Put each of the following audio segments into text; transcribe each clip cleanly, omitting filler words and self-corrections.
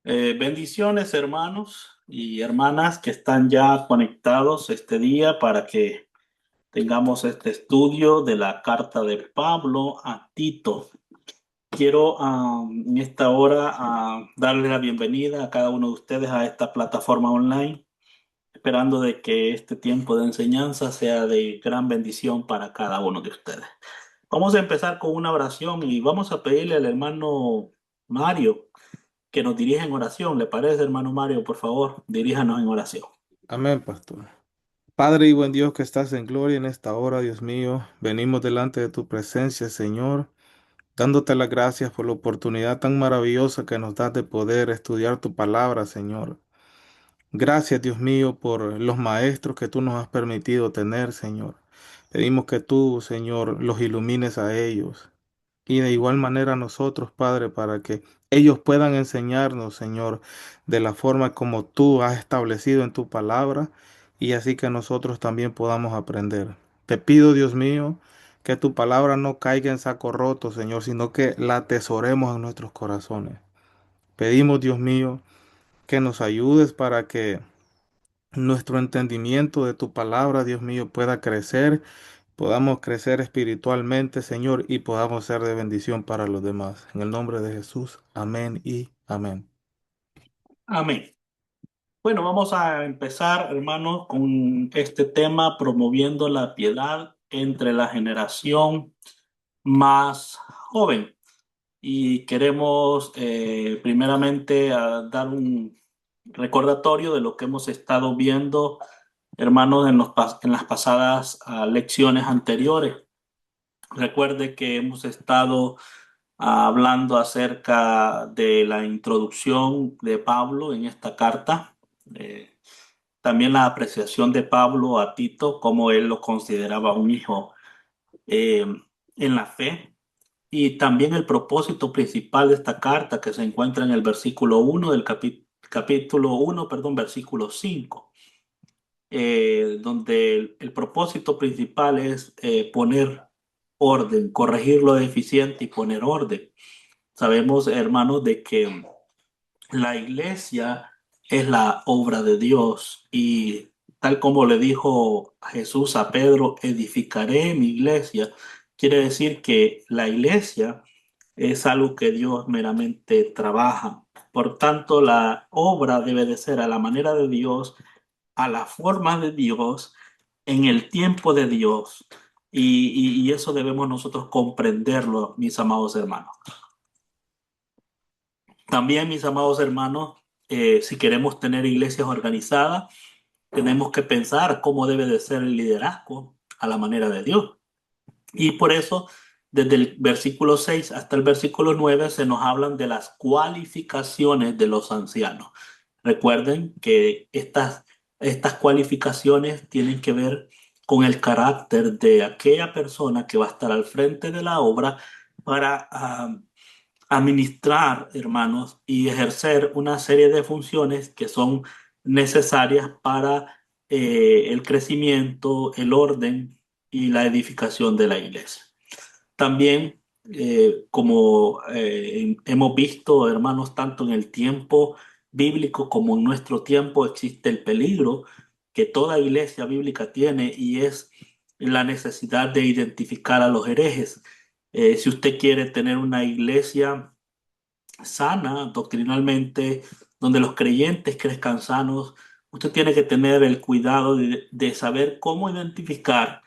Bendiciones, hermanos y hermanas que están ya conectados este día para que tengamos este estudio de la carta de Pablo a Tito. Quiero en esta hora darle la bienvenida a cada uno de ustedes a esta plataforma online, esperando de que este tiempo de enseñanza sea de gran bendición para cada uno de ustedes. Vamos a empezar con una oración y vamos a pedirle al hermano Mario que nos dirija en oración. ¿Le parece, hermano Mario? Por favor, diríjanos en oración. Amén, pastor. Padre y buen Dios que estás en gloria en esta hora, Dios mío, venimos delante de tu presencia, Señor, dándote las gracias por la oportunidad tan maravillosa que nos das de poder estudiar tu palabra, Señor. Gracias, Dios mío, por los maestros que tú nos has permitido tener, Señor. Pedimos que tú, Señor, los ilumines a ellos. Y de igual manera nosotros, Padre, para que ellos puedan enseñarnos, Señor, de la forma como tú has establecido en tu palabra y así que nosotros también podamos aprender. Te pido, Dios mío, que tu palabra no caiga en saco roto, Señor, sino que la atesoremos en nuestros corazones. Pedimos, Dios mío, que nos ayudes para que nuestro entendimiento de tu palabra, Dios mío, pueda crecer, podamos crecer espiritualmente, Señor, y podamos ser de bendición para los demás. En el nombre de Jesús, amén y amén. Amén. Bueno, vamos a empezar, hermanos, con este tema promoviendo la piedad entre la generación más joven. Y queremos primeramente dar un recordatorio de lo que hemos estado viendo, hermanos, en las pasadas lecciones anteriores. Recuerde que hemos estado hablando acerca de la introducción de Pablo en esta carta, eh, también la apreciación de Pablo a Tito, como él lo consideraba un hijo eh, en la fe, y también el propósito principal de esta carta que se encuentra en el versículo 1 del capítulo 1, perdón, versículo 5, donde el propósito principal es poner orden, corregir lo deficiente y poner orden. Sabemos, hermanos, de que la iglesia es la obra de Dios y tal como le dijo Jesús a Pedro, edificaré mi iglesia. Quiere decir que la iglesia es algo que Dios meramente trabaja. Por tanto, la obra debe de ser a la manera de Dios, a la forma de Dios, en el tiempo de Dios. Y eso debemos nosotros comprenderlo, mis amados hermanos. También, mis amados hermanos, si queremos tener iglesias organizadas, tenemos que pensar cómo debe de ser el liderazgo a la manera de Dios. Y por eso, desde el versículo 6 hasta el versículo 9 se nos hablan de las cualificaciones de los ancianos. Recuerden que estas cualificaciones tienen que ver con el carácter de aquella persona que va a estar al frente de la obra para administrar, hermanos, y ejercer una serie de funciones que son necesarias para el crecimiento, el orden y la edificación de la iglesia. También, como hemos visto, hermanos, tanto en el tiempo bíblico como en nuestro tiempo, existe el peligro que toda iglesia bíblica tiene y es la necesidad de identificar a los herejes. Si usted quiere tener una iglesia sana doctrinalmente, donde los creyentes crezcan sanos, usted tiene que tener el cuidado de saber cómo identificar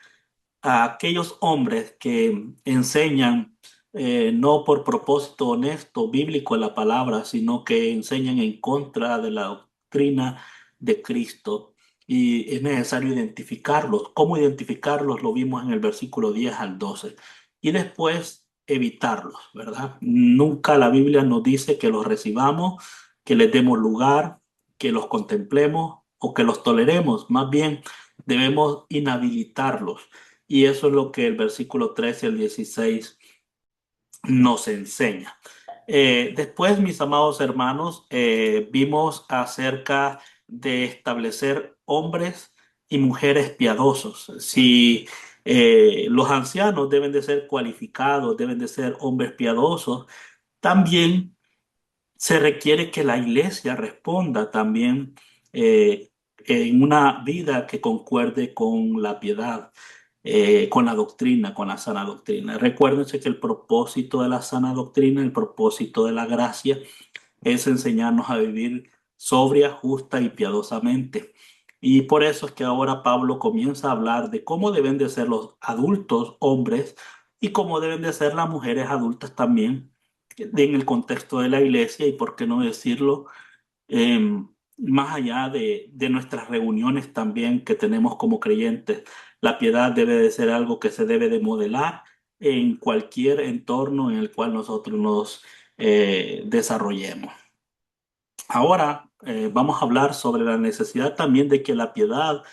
a aquellos hombres que enseñan no por propósito honesto, bíblico en la palabra, sino que enseñan en contra de la doctrina de Cristo. Y es necesario identificarlos. ¿Cómo identificarlos? Lo vimos en el versículo 10 al 12. Y después evitarlos, ¿verdad? Nunca la Biblia nos dice que los recibamos, que les demos lugar, que los contemplemos o que los toleremos. Más bien, debemos inhabilitarlos. Y eso es lo que el versículo 13 al 16 nos enseña. Después, mis amados hermanos, vimos acerca de establecer hombres y mujeres piadosos. Si los ancianos deben de ser cualificados, deben de ser hombres piadosos, también se requiere que la iglesia responda también en una vida que concuerde con la piedad, con la doctrina, con la sana doctrina. Recuérdense que el propósito de la sana doctrina, el propósito de la gracia, es enseñarnos a vivir sobria, justa y piadosamente. Y por eso es que ahora Pablo comienza a hablar de cómo deben de ser los adultos hombres y cómo deben de ser las mujeres adultas también en el contexto de la iglesia y por qué no decirlo, eh, más allá de nuestras reuniones también que tenemos como creyentes. La piedad debe de ser algo que se debe de modelar en cualquier entorno en el cual nosotros nos desarrollemos. Ahora vamos a hablar sobre la necesidad también de que la piedad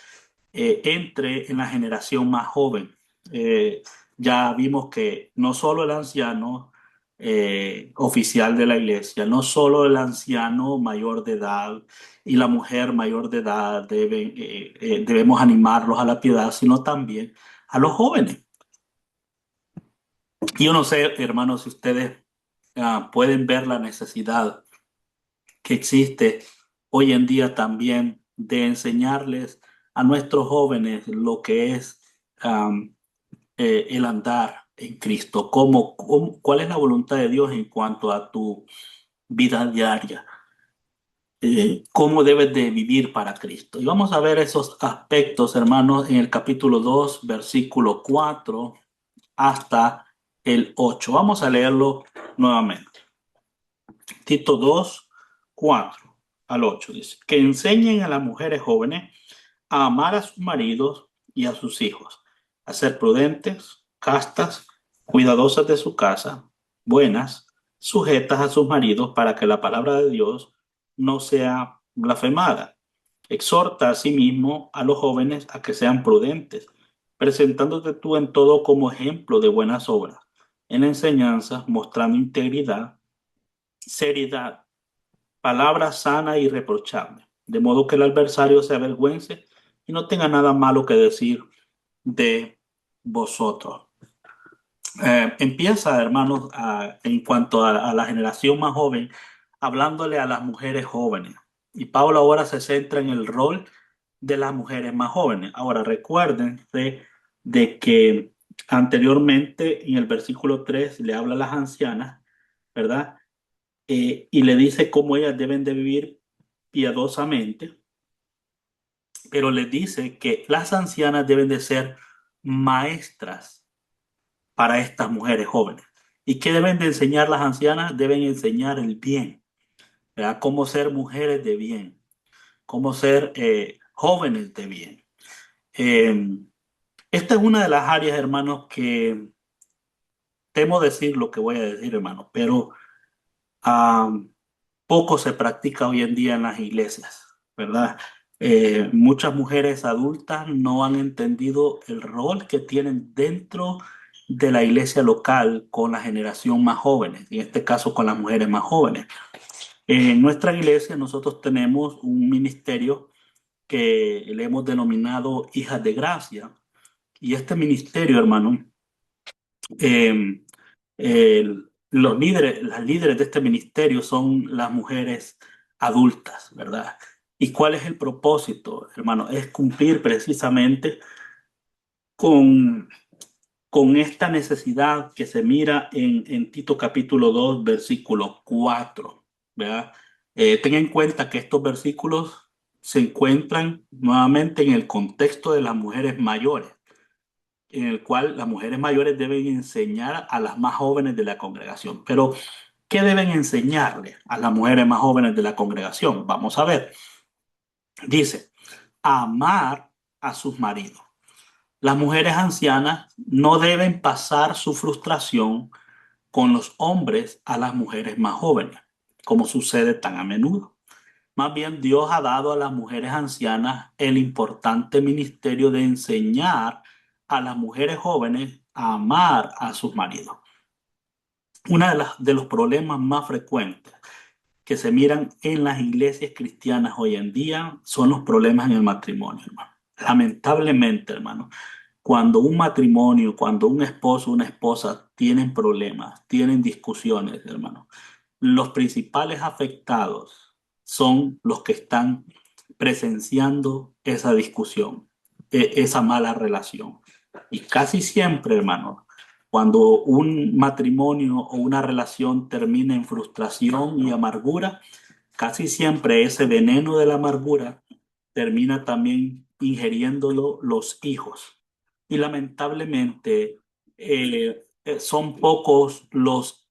entre en la generación más joven. Eh, ya vimos que no solo el anciano oficial de la iglesia, no solo el anciano mayor de edad y la mujer mayor de edad debemos animarlos a la piedad, sino también a los jóvenes. Y yo no sé, hermanos, si ustedes pueden ver la necesidad que existe hoy en día también de enseñarles a nuestros jóvenes lo que es el andar en Cristo, cuál es la voluntad de Dios en cuanto a tu vida diaria, cómo debes de vivir para Cristo. Y vamos a ver esos aspectos, hermanos, en el capítulo 2 versículo 4 hasta el 8. Vamos a leerlo nuevamente. Tito 2 4 al 8 dice, que enseñen a las mujeres jóvenes a amar a sus maridos y a sus hijos, a ser prudentes, castas, cuidadosas de su casa, buenas, sujetas a sus maridos para que la palabra de Dios no sea blasfemada. Exhorta asimismo a los jóvenes a que sean prudentes, presentándote tú en todo como ejemplo de buenas obras, en enseñanza, mostrando integridad, seriedad, palabra sana y irreprochable, de modo que el adversario se avergüence y no tenga nada malo que decir de vosotros. Empieza, hermanos, en cuanto a la generación más joven, hablándole a las mujeres jóvenes. Y Pablo ahora se centra en el rol de las mujeres más jóvenes. Ahora, recuérdense de que anteriormente en el versículo 3 le habla a las ancianas, ¿verdad? Y le dice cómo ellas deben de vivir piadosamente, pero les dice que las ancianas deben de ser maestras para estas mujeres jóvenes. ¿Y qué deben de enseñar las ancianas? Deben enseñar el bien, ¿verdad? Cómo ser mujeres de bien, cómo ser jóvenes de bien. Eh, Esta es una de las áreas, hermanos, que temo decir lo que voy a decir, hermano, pero um, poco se practica hoy en día en las iglesias, ¿verdad? Muchas mujeres adultas no han entendido el rol que tienen dentro de la iglesia local con la generación más jóvenes, en este caso con las mujeres más jóvenes. En nuestra iglesia nosotros tenemos un ministerio que le hemos denominado Hijas de Gracia y este ministerio, hermano, eh, las líderes de este ministerio son las mujeres adultas, ¿verdad? ¿Y cuál es el propósito, hermano? Es cumplir precisamente con, con esta necesidad que se mira en Tito capítulo 2 versículo 4, ¿verdad? Ten en cuenta que estos versículos se encuentran nuevamente en el contexto de las mujeres mayores, en el cual las mujeres mayores deben enseñar a las más jóvenes de la congregación. Pero, ¿qué deben enseñarle a las mujeres más jóvenes de la congregación? Vamos a ver. Dice, amar a sus maridos. Las mujeres ancianas no deben pasar su frustración con los hombres a las mujeres más jóvenes, como sucede tan a menudo. Más bien, Dios ha dado a las mujeres ancianas el importante ministerio de enseñar a las mujeres jóvenes a amar a sus maridos. Uno de los problemas más frecuentes que se miran en las iglesias cristianas hoy en día son los problemas en el matrimonio, hermano. Lamentablemente, hermano, cuando un matrimonio, cuando un esposo o una esposa tienen problemas, tienen discusiones, hermano, los principales afectados son los que están presenciando esa discusión, esa mala relación. Y casi siempre, hermano, cuando un matrimonio o una relación termina en frustración y amargura, casi siempre ese veneno de la amargura termina también ingiriéndolo los hijos. Y lamentablemente son pocos los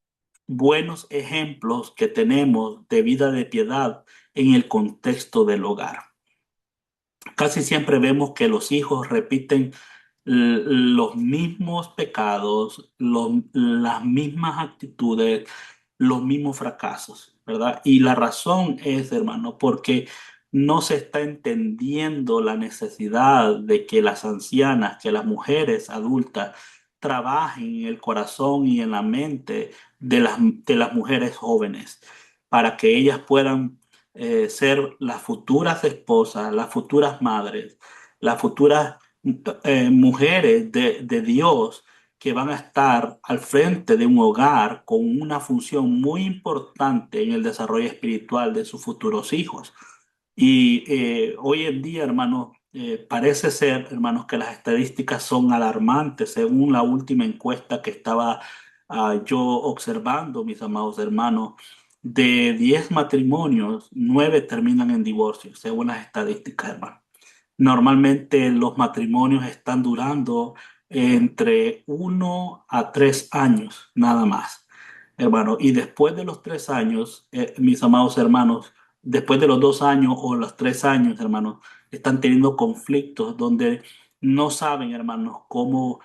buenos ejemplos que tenemos de vida de piedad en el contexto del hogar. Casi siempre vemos que los hijos repiten los mismos pecados, las mismas actitudes, los mismos fracasos, ¿verdad? Y la razón es, hermano, porque no se está entendiendo la necesidad de que las ancianas, que las mujeres adultas trabajen en el corazón y en la mente de las mujeres jóvenes para que ellas puedan ser las futuras esposas, las futuras madres, las futuras mujeres de Dios que van a estar al frente de un hogar con una función muy importante en el desarrollo espiritual de sus futuros hijos. Y hoy en día, hermanos, parece ser, hermanos, que las estadísticas son alarmantes según la última encuesta que estaba yo observando, mis amados hermanos. De 10 matrimonios, 9 terminan en divorcio, según las estadísticas, hermanos. Normalmente los matrimonios están durando entre 1 a 3 años, nada más, hermano. Y después de los 3 años, mis amados hermanos, después de los 2 años o los 3 años, hermanos, están teniendo conflictos donde no saben, hermanos, cómo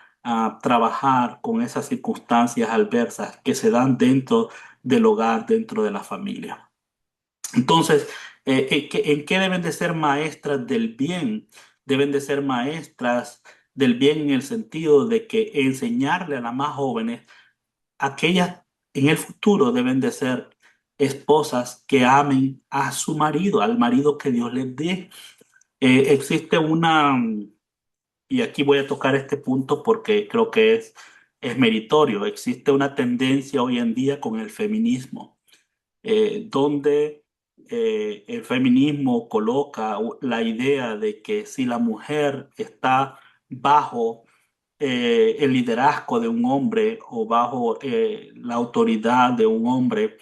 trabajar con esas circunstancias adversas que se dan dentro del hogar, dentro de la familia. Entonces, ¿en qué deben de ser maestras del bien? Deben de ser maestras del bien en el sentido de que enseñarle a las más jóvenes, aquellas en el futuro deben de ser esposas que amen a su marido, al marido que Dios les dé. Existe y aquí voy a tocar este punto porque creo que es meritorio, existe una tendencia hoy en día con el feminismo donde el feminismo coloca la idea de que si la mujer está bajo el liderazgo de un hombre o bajo la autoridad de un hombre,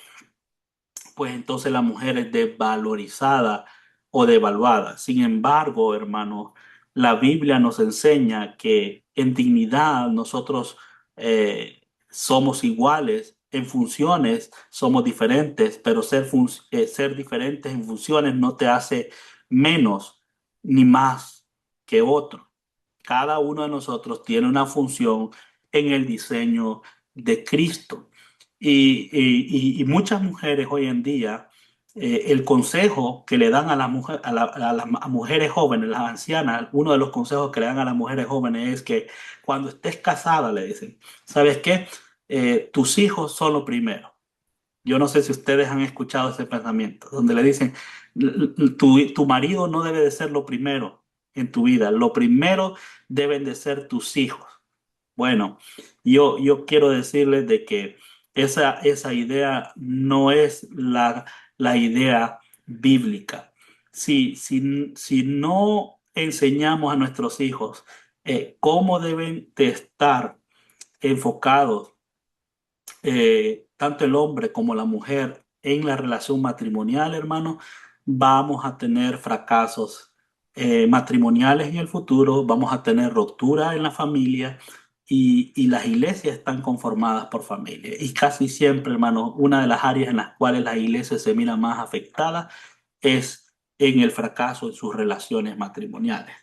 pues entonces la mujer es desvalorizada o devaluada. Sin embargo, hermanos, la Biblia nos enseña que en dignidad nosotros somos iguales, en funciones somos diferentes, pero ser diferentes en funciones no te hace menos ni más que otro. Cada uno de nosotros tiene una función en el diseño de Cristo. Y muchas mujeres hoy en día, el consejo que le dan a las mujeres jóvenes, las ancianas, uno de los consejos que le dan a las mujeres jóvenes es que cuando estés casada, le dicen, ¿sabes qué? Tus hijos son lo primero. Yo no sé si ustedes han escuchado ese pensamiento, donde le dicen, tu marido no debe de ser lo primero en tu vida, lo primero deben de ser tus hijos. Bueno, yo quiero decirles de que esa idea no es la idea bíblica. Si no enseñamos a nuestros hijos cómo deben de estar enfocados tanto el hombre como la mujer en la relación matrimonial, hermano, vamos a tener fracasos matrimoniales en el futuro, vamos a tener ruptura en la familia y las iglesias están conformadas por familia. Y casi siempre, hermano, una de las áreas en las cuales las iglesias se miran más afectadas es en el fracaso en sus relaciones matrimoniales.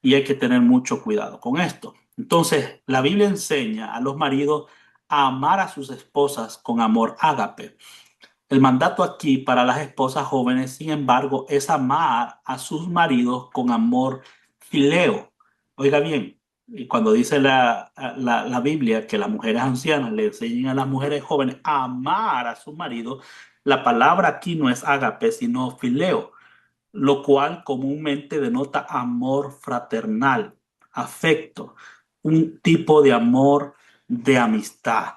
Y hay que tener mucho cuidado con esto. Entonces, la Biblia enseña a los maridos a amar a sus esposas con amor ágape. El mandato aquí para las esposas jóvenes, sin embargo, es amar a sus maridos con amor fileo. Oiga bien, y cuando dice la Biblia que las mujeres ancianas le enseñan a las mujeres jóvenes a amar a su marido, la palabra aquí no es ágape, sino fileo, lo cual comúnmente denota amor fraternal, afecto, un tipo de amor de amistad.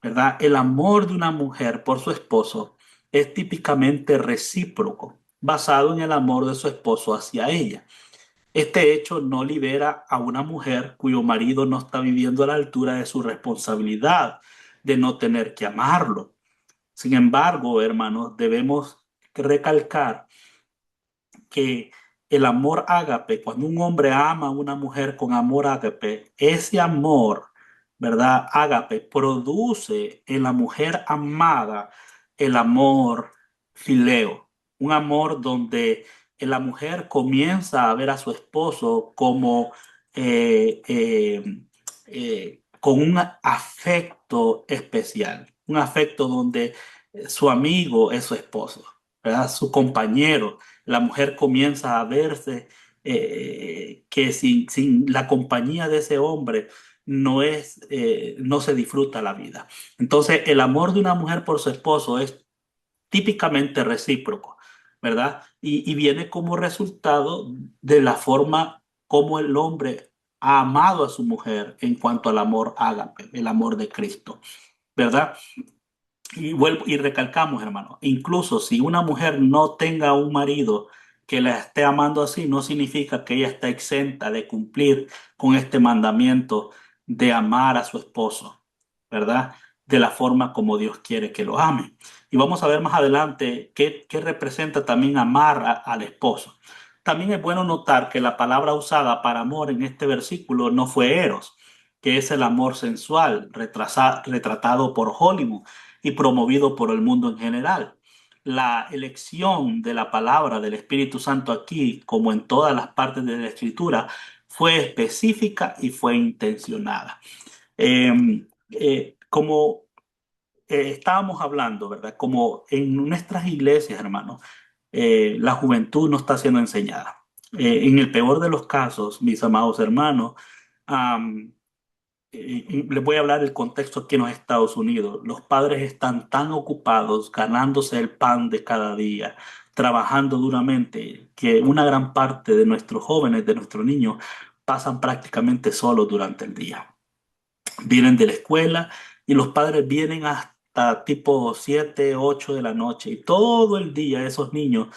¿verdad? El amor de una mujer por su esposo es típicamente recíproco, basado en el amor de su esposo hacia ella. Este hecho no libera a una mujer cuyo marido no está viviendo a la altura de su responsabilidad de no tener que amarlo. Sin embargo, hermanos, debemos recalcar que el amor ágape, cuando un hombre ama a una mujer con amor ágape, ese amor, ¿verdad? Ágape produce en la mujer amada el amor fileo, un amor donde la mujer comienza a ver a su esposo como con un afecto especial, un afecto donde su amigo es su esposo, ¿verdad? Su compañero. La mujer comienza a verse que sin la compañía de ese hombre no se disfruta la vida. Entonces, el amor de una mujer por su esposo es típicamente recíproco, ¿verdad? Y viene como resultado de la forma como el hombre ha amado a su mujer en cuanto al amor ágape, el amor de Cristo, ¿verdad? Y vuelvo y recalcamos, hermano, incluso si una mujer no tenga un marido que la esté amando así, no significa que ella está exenta de cumplir con este mandamiento de amar a su esposo, ¿verdad? De la forma como Dios quiere que lo ame. Y vamos a ver más adelante qué representa también amar al esposo. También es bueno notar que la palabra usada para amor en este versículo no fue eros, que es el amor sensual retratado por Hollywood y promovido por el mundo en general. La elección de la palabra del Espíritu Santo aquí, como en todas las partes de la Escritura, fue específica y fue intencionada. Como estábamos hablando, ¿verdad? Como en nuestras iglesias, hermanos, la juventud no está siendo enseñada. En el peor de los casos, mis amados hermanos, y les voy a hablar del contexto aquí en los Estados Unidos. Los padres están tan ocupados ganándose el pan de cada día, trabajando duramente, que una gran parte de nuestros jóvenes, de nuestros niños, pasan prácticamente solos durante el día. Vienen de la escuela y los padres vienen hasta tipo 7 8 de la noche y todo el día esos niños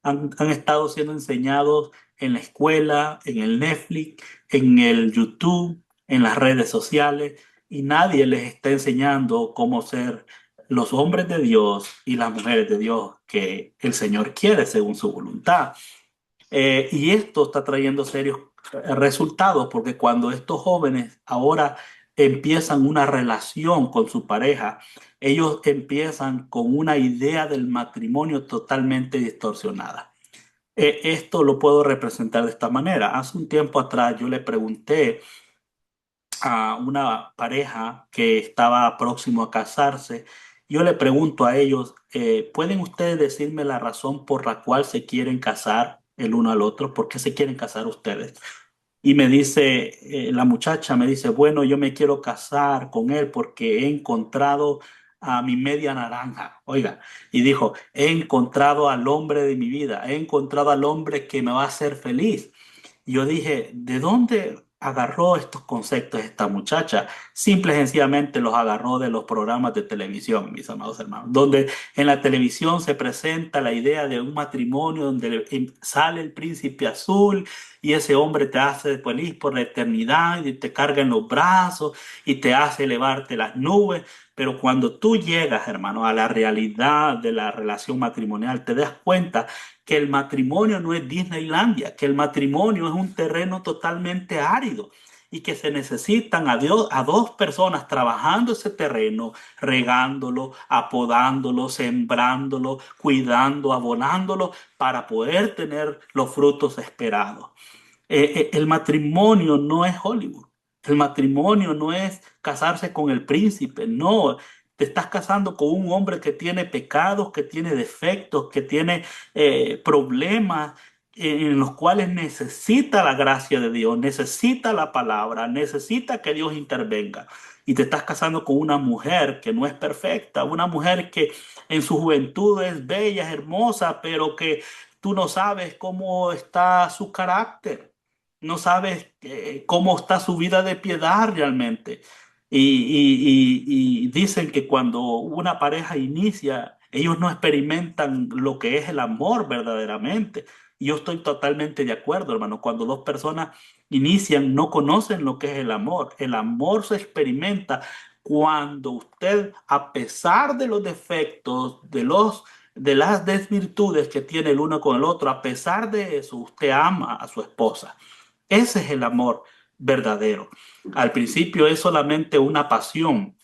han estado siendo enseñados en la escuela, en el Netflix, en el YouTube, en las redes sociales y nadie les está enseñando cómo ser los hombres de Dios y las mujeres de Dios que el Señor quiere según su voluntad. Y esto está trayendo serios resultados porque cuando estos jóvenes ahora empiezan una relación con su pareja, ellos empiezan con una idea del matrimonio totalmente distorsionada. Esto lo puedo representar de esta manera. Hace un tiempo atrás yo le pregunté a una pareja que estaba próximo a casarse, yo le pregunto a ellos, ¿pueden ustedes decirme la razón por la cual se quieren casar el uno al otro? ¿Por qué se quieren casar ustedes? Y me dice, la muchacha me dice, bueno, yo me quiero casar con él porque he encontrado a mi media naranja. Oiga, y dijo, he encontrado al hombre de mi vida, he encontrado al hombre que me va a hacer feliz. Y yo dije, ¿de dónde agarró estos conceptos esta muchacha? Simple y sencillamente los agarró de los programas de televisión, mis amados hermanos, donde en la televisión se presenta la idea de un matrimonio donde sale el príncipe azul y ese hombre te hace feliz por la eternidad y te carga en los brazos y te hace elevarte las nubes. Pero cuando tú llegas, hermano, a la realidad de la relación matrimonial, te das cuenta que el matrimonio no es Disneylandia, que el matrimonio es un terreno totalmente árido y que se necesitan a dos personas trabajando ese terreno, regándolo, apodándolo, sembrándolo, cuidando, abonándolo para poder tener los frutos esperados. El matrimonio no es Hollywood. El matrimonio no es casarse con el príncipe, no. Te estás casando con un hombre que tiene pecados, que tiene defectos, que tiene problemas en los cuales necesita la gracia de Dios, necesita la palabra, necesita que Dios intervenga. Y te estás casando con una mujer que no es perfecta, una mujer que en su juventud es bella, es hermosa, pero que tú no sabes cómo está su carácter, no sabes cómo está su vida de piedad realmente. Y dicen que cuando una pareja inicia, ellos no experimentan lo que es el amor verdaderamente. Y yo estoy totalmente de acuerdo, hermano. Cuando dos personas inician, no conocen lo que es el amor. El amor se experimenta cuando usted, a pesar de los defectos, de las desvirtudes que tiene el uno con el otro, a pesar de eso, usted ama a su esposa. Ese es el amor verdadero. Al principio es solamente una pasión,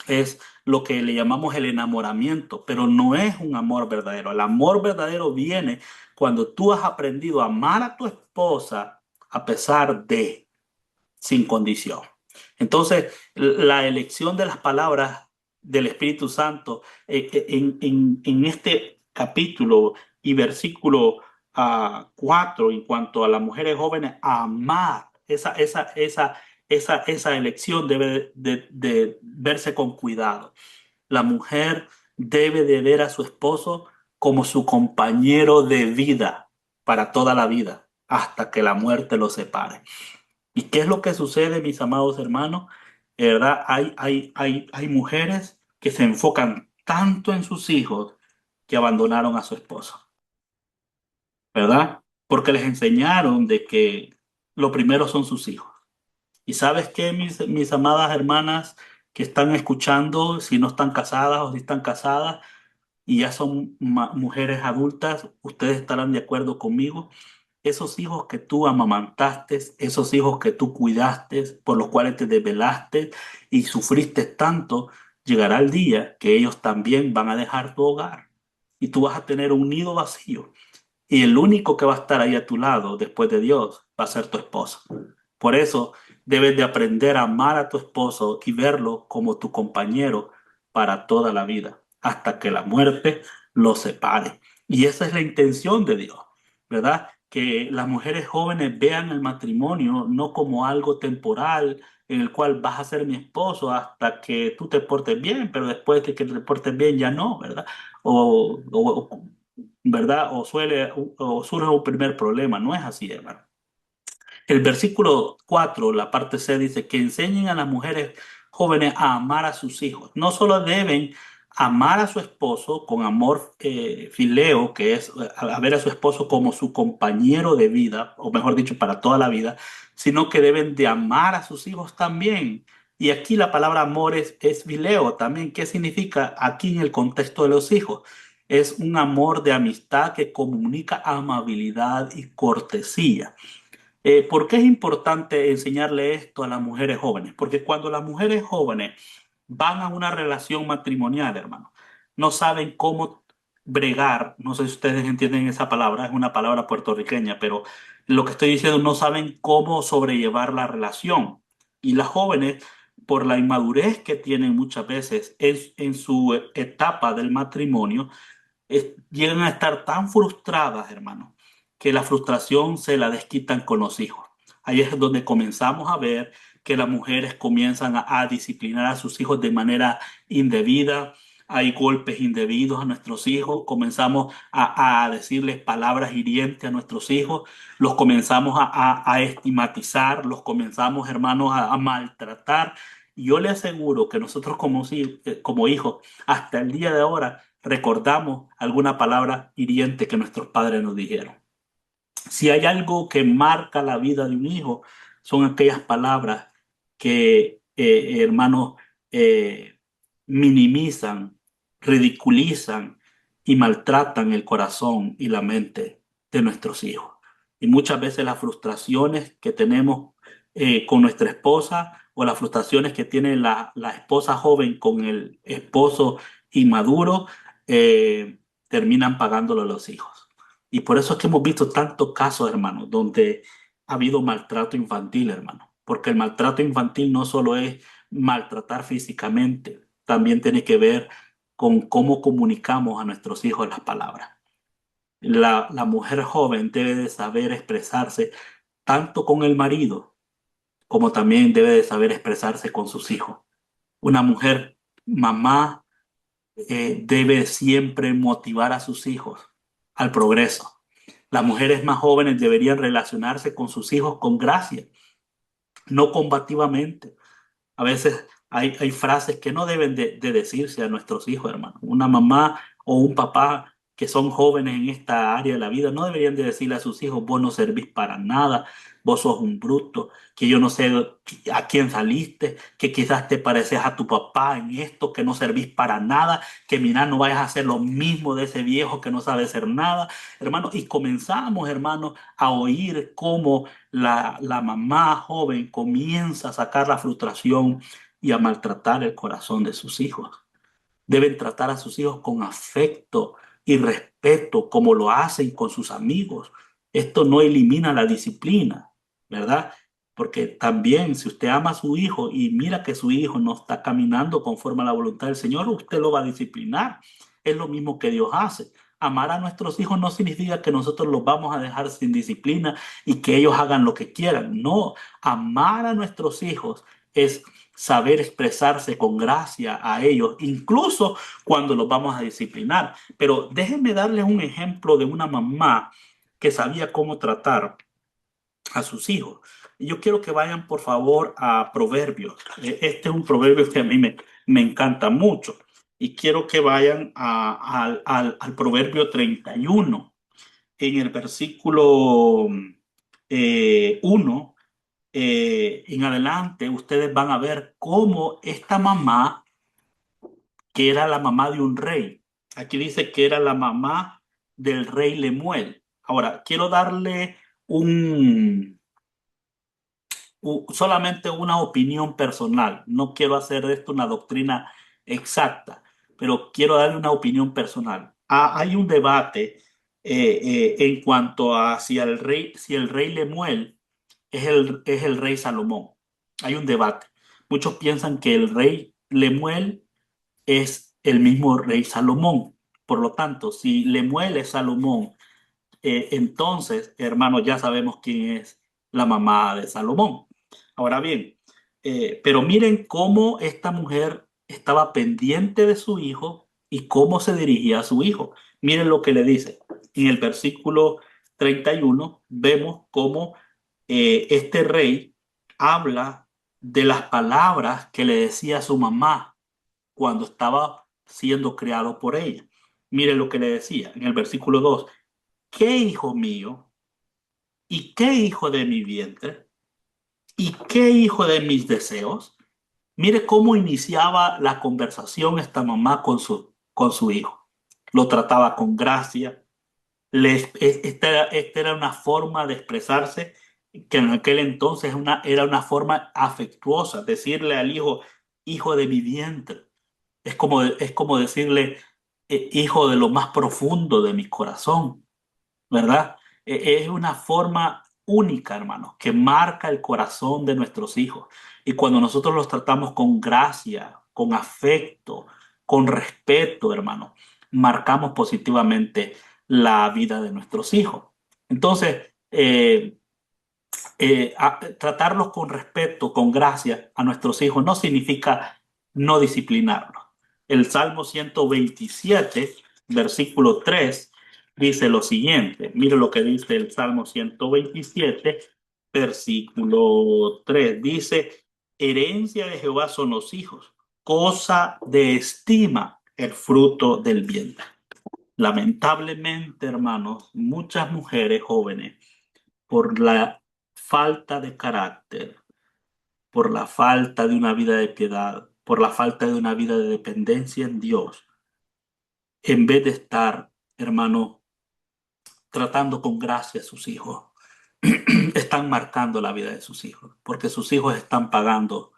es lo que le llamamos el enamoramiento, pero no es un amor verdadero. El amor verdadero viene cuando tú has aprendido a amar a tu esposa a pesar de, sin condición. Entonces, la elección de las palabras del Espíritu Santo en este capítulo y versículo 4, en cuanto a las mujeres jóvenes, a amar, esa elección debe de verse con cuidado. La mujer debe de ver a su esposo como su compañero de vida para toda la vida, hasta que la muerte los separe. ¿Y qué es lo que sucede, mis amados hermanos? De verdad, hay mujeres que se enfocan tanto en sus hijos que abandonaron a su esposo, ¿verdad? Porque les enseñaron de que lo primero son sus hijos. ¿Y sabes qué, mis amadas hermanas que están escuchando, si no están casadas o si están casadas y ya son mujeres adultas, ustedes estarán de acuerdo conmigo? Esos hijos que tú amamantaste, esos hijos que tú cuidaste, por los cuales te desvelaste y sufriste tanto, llegará el día que ellos también van a dejar tu hogar y tú vas a tener un nido vacío. Y el único que va a estar ahí a tu lado después de Dios va a ser tu esposo. Por eso debes de aprender a amar a tu esposo y verlo como tu compañero para toda la vida, hasta que la muerte los separe. Y esa es la intención de Dios, ¿verdad? Que las mujeres jóvenes vean el matrimonio no como algo temporal en el cual vas a ser mi esposo hasta que tú te portes bien, pero después de que te portes bien ya no, ¿verdad? O ¿verdad? O surge un primer problema. No es así, hermano. El versículo 4, la parte C, dice que enseñen a las mujeres jóvenes a amar a sus hijos. No solo deben amar a su esposo con amor fileo, que es a ver a su esposo como su compañero de vida, o mejor dicho, para toda la vida, sino que deben de amar a sus hijos también. Y aquí la palabra amor es fileo también. ¿Qué significa aquí en el contexto de los hijos? Es un amor de amistad que comunica amabilidad y cortesía. ¿Por qué es importante enseñarle esto a las mujeres jóvenes? Porque cuando las mujeres jóvenes van a una relación matrimonial, hermano, no saben cómo bregar, no sé si ustedes entienden esa palabra, es una palabra puertorriqueña, pero lo que estoy diciendo, no saben cómo sobrellevar la relación. Y las jóvenes, por la inmadurez que tienen muchas veces en su etapa del matrimonio, llegan a estar tan frustradas, hermano, que la frustración se la desquitan con los hijos. Ahí es donde comenzamos a ver que las mujeres comienzan a disciplinar a sus hijos de manera indebida. Hay golpes indebidos a nuestros hijos, comenzamos a decirles palabras hirientes a nuestros hijos, los comenzamos a estigmatizar, los comenzamos, hermanos, a maltratar. Y yo le aseguro que nosotros como hijos, hasta el día de ahora, recordamos alguna palabra hiriente que nuestros padres nos dijeron. Si hay algo que marca la vida de un hijo, son aquellas palabras que, hermanos, eh, minimizan, ridiculizan y maltratan el corazón y la mente de nuestros hijos. Y muchas veces las frustraciones que tenemos con nuestra esposa o las frustraciones que tiene la esposa joven con el esposo inmaduro, terminan pagándolo a los hijos. Y por eso es que hemos visto tantos casos, hermano, donde ha habido maltrato infantil, hermano. Porque el maltrato infantil no solo es maltratar físicamente, también tiene que ver con cómo comunicamos a nuestros hijos las palabras. La mujer joven debe de saber expresarse tanto con el marido como también debe de saber expresarse con sus hijos. Una mujer mamá debe siempre motivar a sus hijos al progreso. Las mujeres más jóvenes deberían relacionarse con sus hijos con gracia, no combativamente. A veces hay frases que no deben de decirse a nuestros hijos, hermano. Una mamá o un papá que son jóvenes en esta área de la vida no deberían de decirle a sus hijos, vos no servís para nada, vos sos un bruto, que yo no sé a quién saliste, que quizás te pareces a tu papá en esto, que no servís para nada, que mira, no vayas a hacer lo mismo de ese viejo que no sabe hacer nada, hermano. Y comenzamos, hermano, a oír cómo la mamá joven comienza a sacar la frustración y a maltratar el corazón de sus hijos. Deben tratar a sus hijos con afecto y respeto, como lo hacen con sus amigos. Esto no elimina la disciplina, ¿verdad? Porque también si usted ama a su hijo y mira que su hijo no está caminando conforme a la voluntad del Señor, usted lo va a disciplinar. Es lo mismo que Dios hace. Amar a nuestros hijos no significa que nosotros los vamos a dejar sin disciplina y que ellos hagan lo que quieran. No, amar a nuestros hijos es saber expresarse con gracia a ellos, incluso cuando los vamos a disciplinar. Pero déjenme darles un ejemplo de una mamá que sabía cómo tratar a sus hijos. Y yo quiero que vayan, por favor, a Proverbios. Este es un proverbio que a mí me encanta mucho. Y quiero que vayan al Proverbio 31 en el versículo 1 en adelante, ustedes van a ver cómo esta mamá, que era la mamá de un rey, aquí dice que era la mamá del rey Lemuel. Ahora, quiero darle un, solamente una opinión personal. No quiero hacer de esto una doctrina exacta, pero quiero darle una opinión personal. Hay un debate en cuanto a si el rey Lemuel es el rey Salomón. Hay un debate. Muchos piensan que el rey Lemuel es el mismo rey Salomón. Por lo tanto, si Lemuel es Salomón, entonces, hermanos, ya sabemos quién es la mamá de Salomón. Ahora bien, pero miren cómo esta mujer estaba pendiente de su hijo y cómo se dirigía a su hijo. Miren lo que le dice. En el versículo 31 vemos cómo este rey habla de las palabras que le decía a su mamá cuando estaba siendo criado por ella. Miren lo que le decía en el versículo 2. ¿Qué hijo mío? ¿Y qué hijo de mi vientre? ¿Y qué hijo de mis deseos? Mire cómo iniciaba la conversación esta mamá con su hijo. Lo trataba con gracia. Esta era una forma de expresarse que en aquel entonces era una forma afectuosa. Decirle al hijo, hijo de mi vientre. Es como decirle, hijo de lo más profundo de mi corazón. ¿Verdad? Es una forma única, hermanos, que marca el corazón de nuestros hijos. Y cuando nosotros los tratamos con gracia, con afecto, con respeto, hermanos, marcamos positivamente la vida de nuestros hijos. Entonces, tratarlos con respeto, con gracia a nuestros hijos no significa no disciplinarlos. El Salmo 127, versículo 3, dice lo siguiente. Mire lo que dice el Salmo 127, versículo 3. Dice, herencia de Jehová son los hijos, cosa de estima el fruto del vientre. Lamentablemente, hermanos, muchas mujeres jóvenes por la falta de carácter, por la falta de una vida de piedad, por la falta de una vida de dependencia en Dios, en vez de estar, hermano, tratando con gracia a sus hijos, están marcando la vida de sus hijos, porque sus hijos están pagando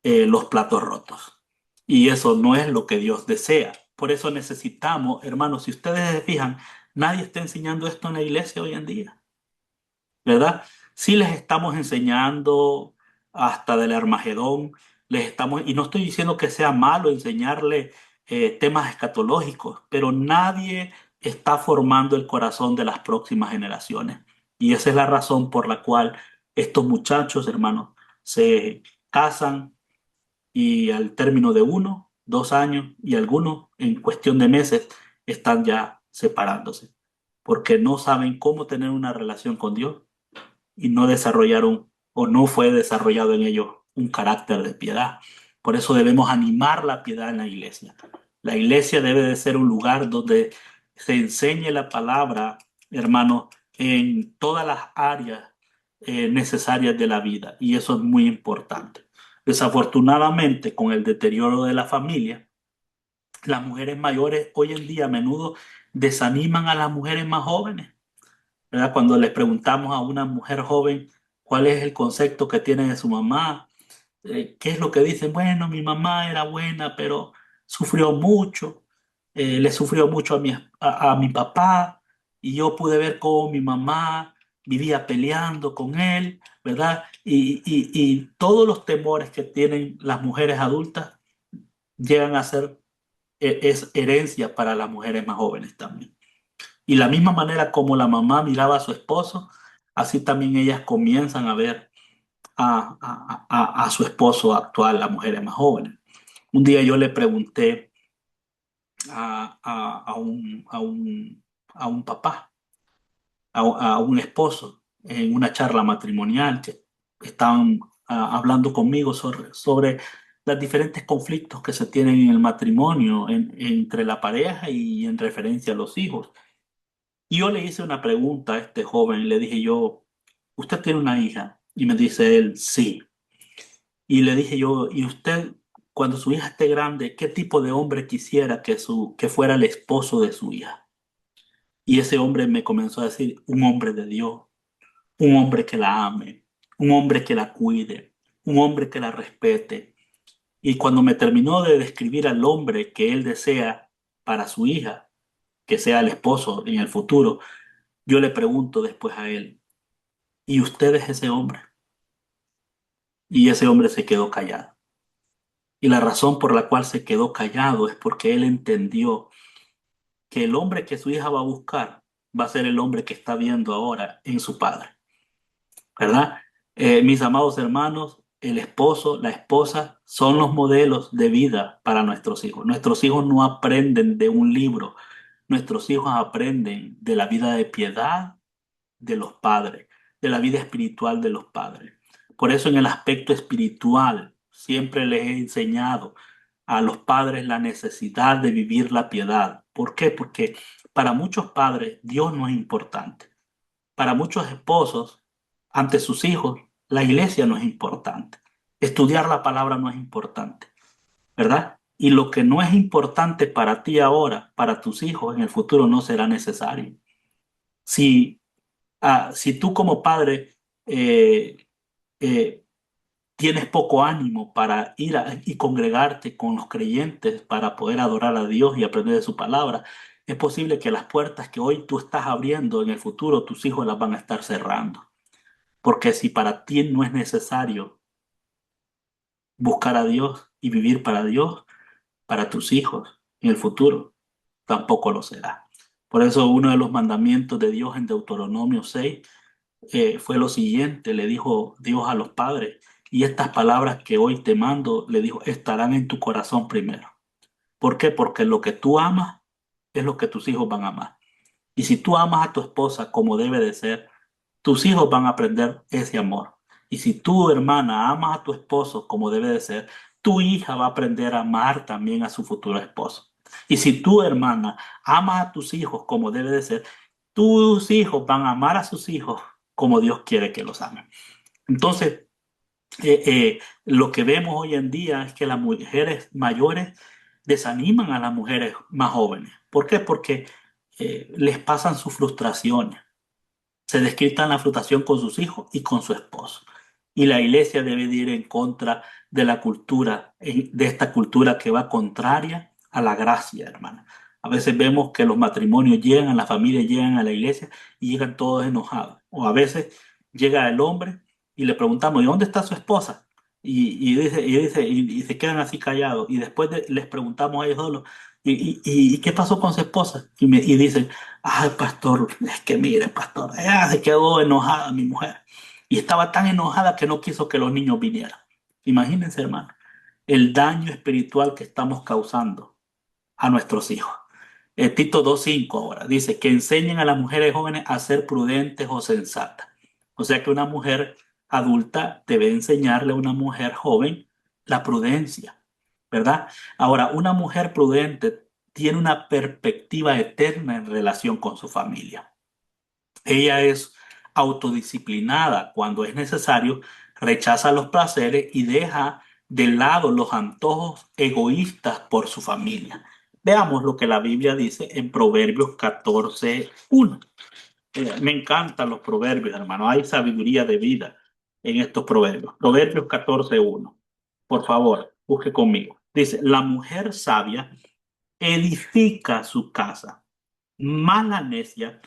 los platos rotos. Y eso no es lo que Dios desea. Por eso necesitamos, hermanos, si ustedes se fijan, nadie está enseñando esto en la iglesia hoy en día. ¿Verdad? Sí les estamos enseñando hasta del Armagedón, les estamos, y no estoy diciendo que sea malo enseñarle temas escatológicos, pero nadie está formando el corazón de las próximas generaciones. Y esa es la razón por la cual estos muchachos, hermanos, se casan y al término de 1, 2 años y algunos en cuestión de meses están ya separándose, porque no saben cómo tener una relación con Dios y no desarrollaron o no fue desarrollado en ellos un carácter de piedad. Por eso debemos animar la piedad en la iglesia. La iglesia debe de ser un lugar donde se enseñe la palabra, hermano, en todas las áreas necesarias de la vida. Y eso es muy importante. Desafortunadamente, con el deterioro de la familia, las mujeres mayores hoy en día a menudo desaniman a las mujeres más jóvenes, ¿verdad? Cuando les preguntamos a una mujer joven cuál es el concepto que tiene de su mamá, ¿qué es lo que dicen? Bueno, mi mamá era buena, pero sufrió mucho, le sufrió mucho a mi papá, y yo pude ver cómo mi mamá vivía peleando con él, ¿verdad? Y todos los temores que tienen las mujeres adultas llegan a ser es herencia para las mujeres más jóvenes también. Y la misma manera como la mamá miraba a su esposo, así también ellas comienzan a ver a su esposo actual, las mujeres más jóvenes. Un día yo le pregunté a un papá, a un esposo, en una charla matrimonial que estaban hablando conmigo sobre los diferentes conflictos que se tienen en el matrimonio, entre la pareja y en referencia a los hijos. Y yo le hice una pregunta a este joven, le dije yo, ¿usted tiene una hija? Y me dice él, sí. Y le dije yo, ¿y usted, cuando su hija esté grande, qué tipo de hombre quisiera que fuera el esposo de su hija? Y ese hombre me comenzó a decir, un hombre de Dios, un hombre que la ame, un hombre que la cuide, un hombre que la respete. Y cuando me terminó de describir al hombre que él desea para su hija, que sea el esposo en el futuro, yo le pregunto después a él, ¿y usted es ese hombre? Y ese hombre se quedó callado. Y la razón por la cual se quedó callado es porque él entendió que el hombre que su hija va a buscar va a ser el hombre que está viendo ahora en su padre, ¿verdad? Mis amados hermanos, el esposo, la esposa son los modelos de vida para nuestros hijos. Nuestros hijos no aprenden de un libro, nuestros hijos aprenden de la vida de piedad de los padres, de la vida espiritual de los padres. Por eso en el aspecto espiritual siempre les he enseñado a los padres la necesidad de vivir la piedad. ¿Por qué? Porque para muchos padres Dios no es importante. Para muchos esposos, ante sus hijos, la iglesia no es importante. Estudiar la palabra no es importante, ¿verdad? Y lo que no es importante para ti ahora, para tus hijos en el futuro no será necesario. Si si tú como padre eh, eh, tienes poco ánimo para ir y congregarte con los creyentes para poder adorar a Dios y aprender de su palabra, es posible que las puertas que hoy tú estás abriendo en el futuro, tus hijos las van a estar cerrando. Porque si para ti no es necesario buscar a Dios y vivir para Dios, para tus hijos en el futuro tampoco lo será. Por eso uno de los mandamientos de Dios en Deuteronomio 6 fue lo siguiente, le dijo Dios a los padres, y estas palabras que hoy te mando, le dijo, estarán en tu corazón primero. ¿Por qué? Porque lo que tú amas es lo que tus hijos van a amar. Y si tú amas a tu esposa como debe de ser, tus hijos van a aprender ese amor. Y si tu hermana amas a tu esposo como debe de ser, tu hija va a aprender a amar también a su futuro esposo. Y si tu hermana ama a tus hijos como debe de ser, tus hijos van a amar a sus hijos como Dios quiere que los amen. Entonces, lo que vemos hoy en día es que las mujeres mayores desaniman a las mujeres más jóvenes. ¿Por qué? Porque les pasan sus frustraciones, se desquitan la frustración con sus hijos y con su esposo. Y la iglesia debe de ir en contra de la cultura, de esta cultura que va contraria a la gracia, hermana. A veces vemos que los matrimonios llegan, las familias llegan a la iglesia y llegan todos enojados. O a veces llega el hombre y le preguntamos, ¿y dónde está su esposa? Y se quedan así callados. Y después les preguntamos a ellos solos, ¿y qué pasó con su esposa? Y dicen, ay, pastor, es que mire, pastor, ella se quedó enojada, mi mujer. Y estaba tan enojada que no quiso que los niños vinieran. Imagínense, hermano, el daño espiritual que estamos causando a nuestros hijos. Tito 2:5 ahora dice que enseñen a las mujeres jóvenes a ser prudentes o sensatas. O sea que una mujer adulta debe enseñarle a una mujer joven la prudencia, ¿verdad? Ahora, una mujer prudente tiene una perspectiva eterna en relación con su familia. Ella es autodisciplinada cuando es necesario, rechaza los placeres y deja de lado los antojos egoístas por su familia. Veamos lo que la Biblia dice en Proverbios 14:1. Me encantan los proverbios, hermano. Hay sabiduría de vida en estos proverbios. Proverbios 14:1. Por favor, busque conmigo. Dice, la mujer sabia edifica su casa, mas la necia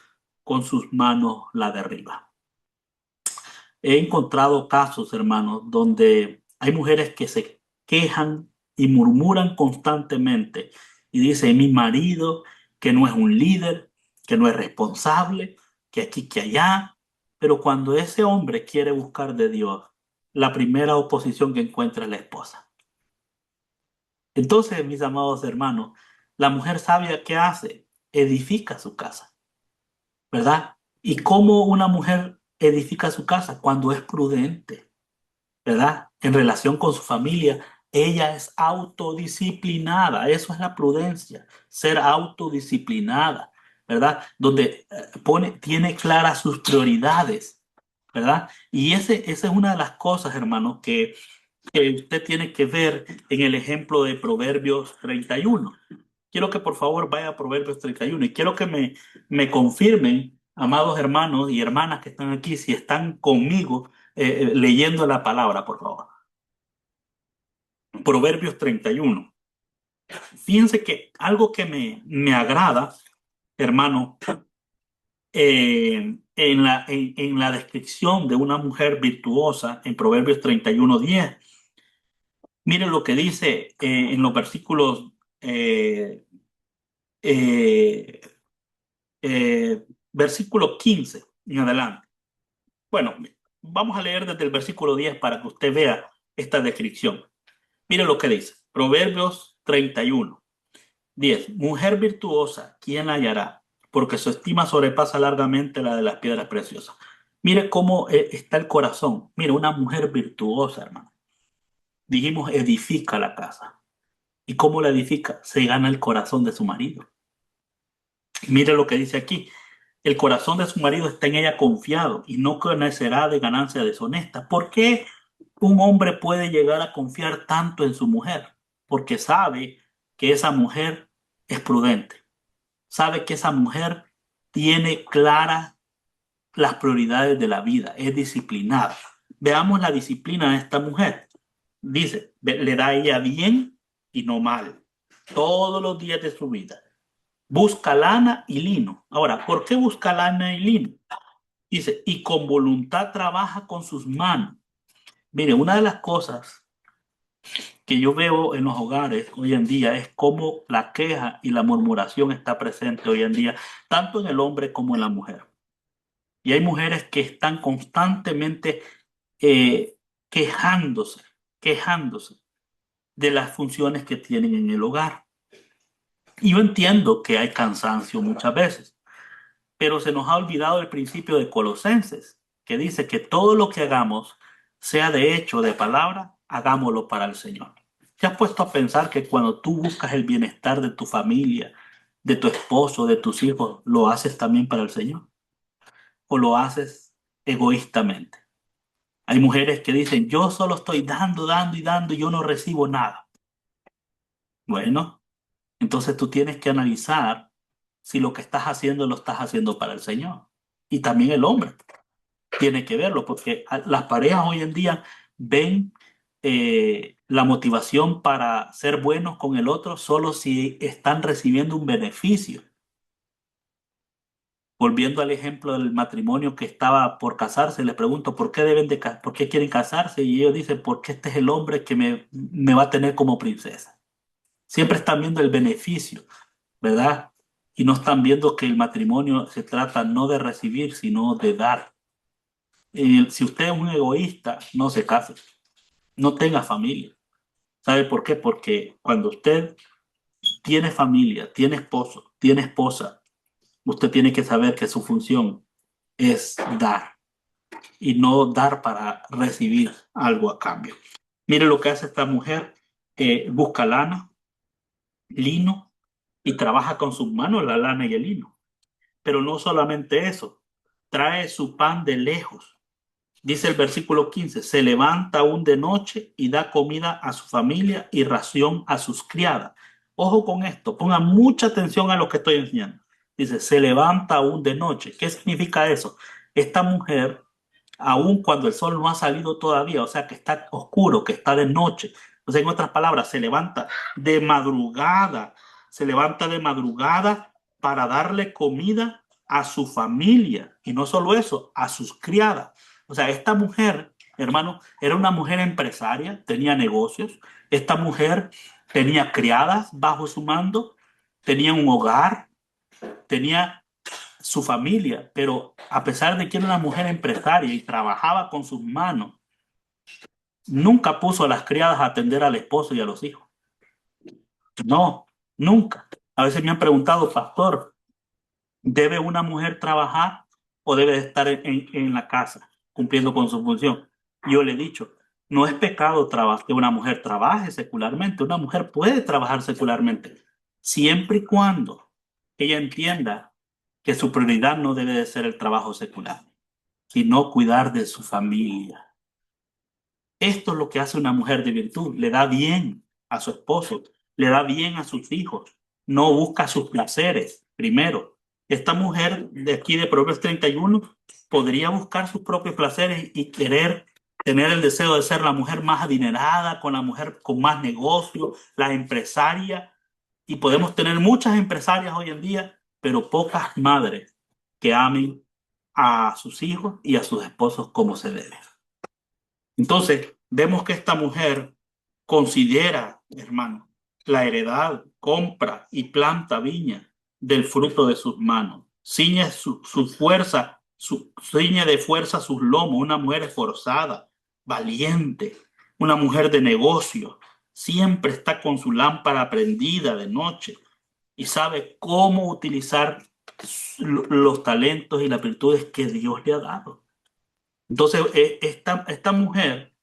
con sus manos la derriba. He encontrado casos, hermanos, donde hay mujeres que se quejan y murmuran constantemente y dicen, mi marido que no es un líder, que no es responsable, que aquí, que allá. Pero cuando ese hombre quiere buscar de Dios, la primera oposición que encuentra es la esposa. Entonces, mis amados hermanos, la mujer sabia, ¿qué hace? Edifica su casa, ¿verdad? ¿Y cómo una mujer edifica su casa? Cuando es prudente, ¿verdad? En relación con su familia, ella es autodisciplinada. Eso es la prudencia, ser autodisciplinada, ¿verdad? Donde tiene claras sus prioridades, ¿verdad? Y esa es una de las cosas, hermanos, que usted tiene que ver en el ejemplo de Proverbios 31. Quiero que por favor vaya a Proverbios 31 y quiero que me confirmen, amados hermanos y hermanas que están aquí, si están conmigo leyendo la palabra, por favor. Proverbios 31. Fíjense que algo que me agrada, hermano, en la descripción de una mujer virtuosa en Proverbios 31:10. Miren lo que dice en los versículos eh, versículo 15 en adelante. Bueno, vamos a leer desde el versículo 10 para que usted vea esta descripción. Mire lo que dice. Proverbios 31:10. Mujer virtuosa, ¿quién la hallará? Porque su estima sobrepasa largamente la de las piedras preciosas. Mire cómo está el corazón. Mire, una mujer virtuosa, hermano. Dijimos, edifica la casa. ¿Y cómo la edifica? Se gana el corazón de su marido. Mire lo que dice aquí. El corazón de su marido está en ella confiado y no conocerá de ganancia deshonesta. ¿Por qué un hombre puede llegar a confiar tanto en su mujer? Porque sabe que esa mujer es prudente. Sabe que esa mujer tiene claras las prioridades de la vida, es disciplinada. Veamos la disciplina de esta mujer. Dice, le da a ella bien y no mal todos los días de su vida. Busca lana y lino. Ahora, ¿por qué busca lana y lino? Dice, y con voluntad trabaja con sus manos. Mire, una de las cosas que yo veo en los hogares hoy en día es cómo la queja y la murmuración está presente hoy en día, tanto en el hombre como en la mujer. Y hay mujeres que están constantemente eh, quejándose, quejándose de las funciones que tienen en el hogar. Y yo entiendo que hay cansancio muchas veces, pero se nos ha olvidado el principio de Colosenses, que dice que todo lo que hagamos, sea de hecho o de palabra, hagámoslo para el Señor. ¿Te has puesto a pensar que cuando tú buscas el bienestar de tu familia, de tu esposo, de tus hijos, lo haces también para el Señor? ¿O lo haces egoístamente? Hay mujeres que dicen, yo solo estoy dando, dando y dando y yo no recibo nada. Bueno, entonces tú tienes que analizar si lo que estás haciendo lo estás haciendo para el Señor. Y también el hombre tiene que verlo, porque las parejas hoy en día ven la motivación para ser buenos con el otro solo si están recibiendo un beneficio. Volviendo al ejemplo del matrimonio que estaba por casarse, le pregunto por qué por qué quieren casarse y ellos dicen porque este es el hombre que me va a tener como princesa. Siempre están viendo el beneficio, ¿verdad? Y no están viendo que el matrimonio se trata no de recibir, sino de dar. Si usted es un egoísta, no se case, no tenga familia. ¿Sabe por qué? Porque cuando usted tiene familia, tiene esposo, tiene esposa, usted tiene que saber que su función es dar y no dar para recibir algo a cambio. Mire lo que hace esta mujer busca lana, lino, y trabaja con sus manos la lana y el lino. Pero no solamente eso, trae su pan de lejos. Dice el versículo 15, se levanta aún de noche y da comida a su familia y ración a sus criadas. Ojo con esto, pongan mucha atención a lo que estoy enseñando. Dice, se levanta aún de noche. ¿Qué significa eso? Esta mujer, aun cuando el sol no ha salido todavía, o sea que está oscuro, que está de noche. O sea, en otras palabras, se levanta de madrugada para darle comida a su familia. Y no solo eso, a sus criadas. O sea, esta mujer, hermano, era una mujer empresaria, tenía negocios. Esta mujer tenía criadas bajo su mando, tenía un hogar, tenía su familia, pero a pesar de que era una mujer empresaria y trabajaba con sus manos, nunca puso a las criadas a atender al esposo y a los hijos. No, nunca. A veces me han preguntado, pastor, ¿debe una mujer trabajar o debe estar en la casa cumpliendo con su función? Yo le he dicho, no es pecado que una mujer trabaje secularmente. Una mujer puede trabajar secularmente, siempre y cuando ella entienda que su prioridad no debe de ser el trabajo secular, sino cuidar de su familia. Esto es lo que hace una mujer de virtud. Le da bien a su esposo, le da bien a sus hijos. No busca sus placeres primero. Esta mujer de aquí de Proverbios 31 podría buscar sus propios placeres y querer tener el deseo de ser la mujer más adinerada, con la mujer con más negocio, la empresaria. Y podemos tener muchas empresarias hoy en día, pero pocas madres que amen a sus hijos y a sus esposos como se debe. Entonces, vemos que esta mujer considera, hermano, la heredad, compra y planta viña del fruto de sus manos. Ciñe su fuerza, ciñe de fuerza sus lomos, una mujer esforzada, valiente, una mujer de negocio. Siempre está con su lámpara prendida de noche y sabe cómo utilizar los talentos y las virtudes que Dios le ha dado. Entonces, esta mujer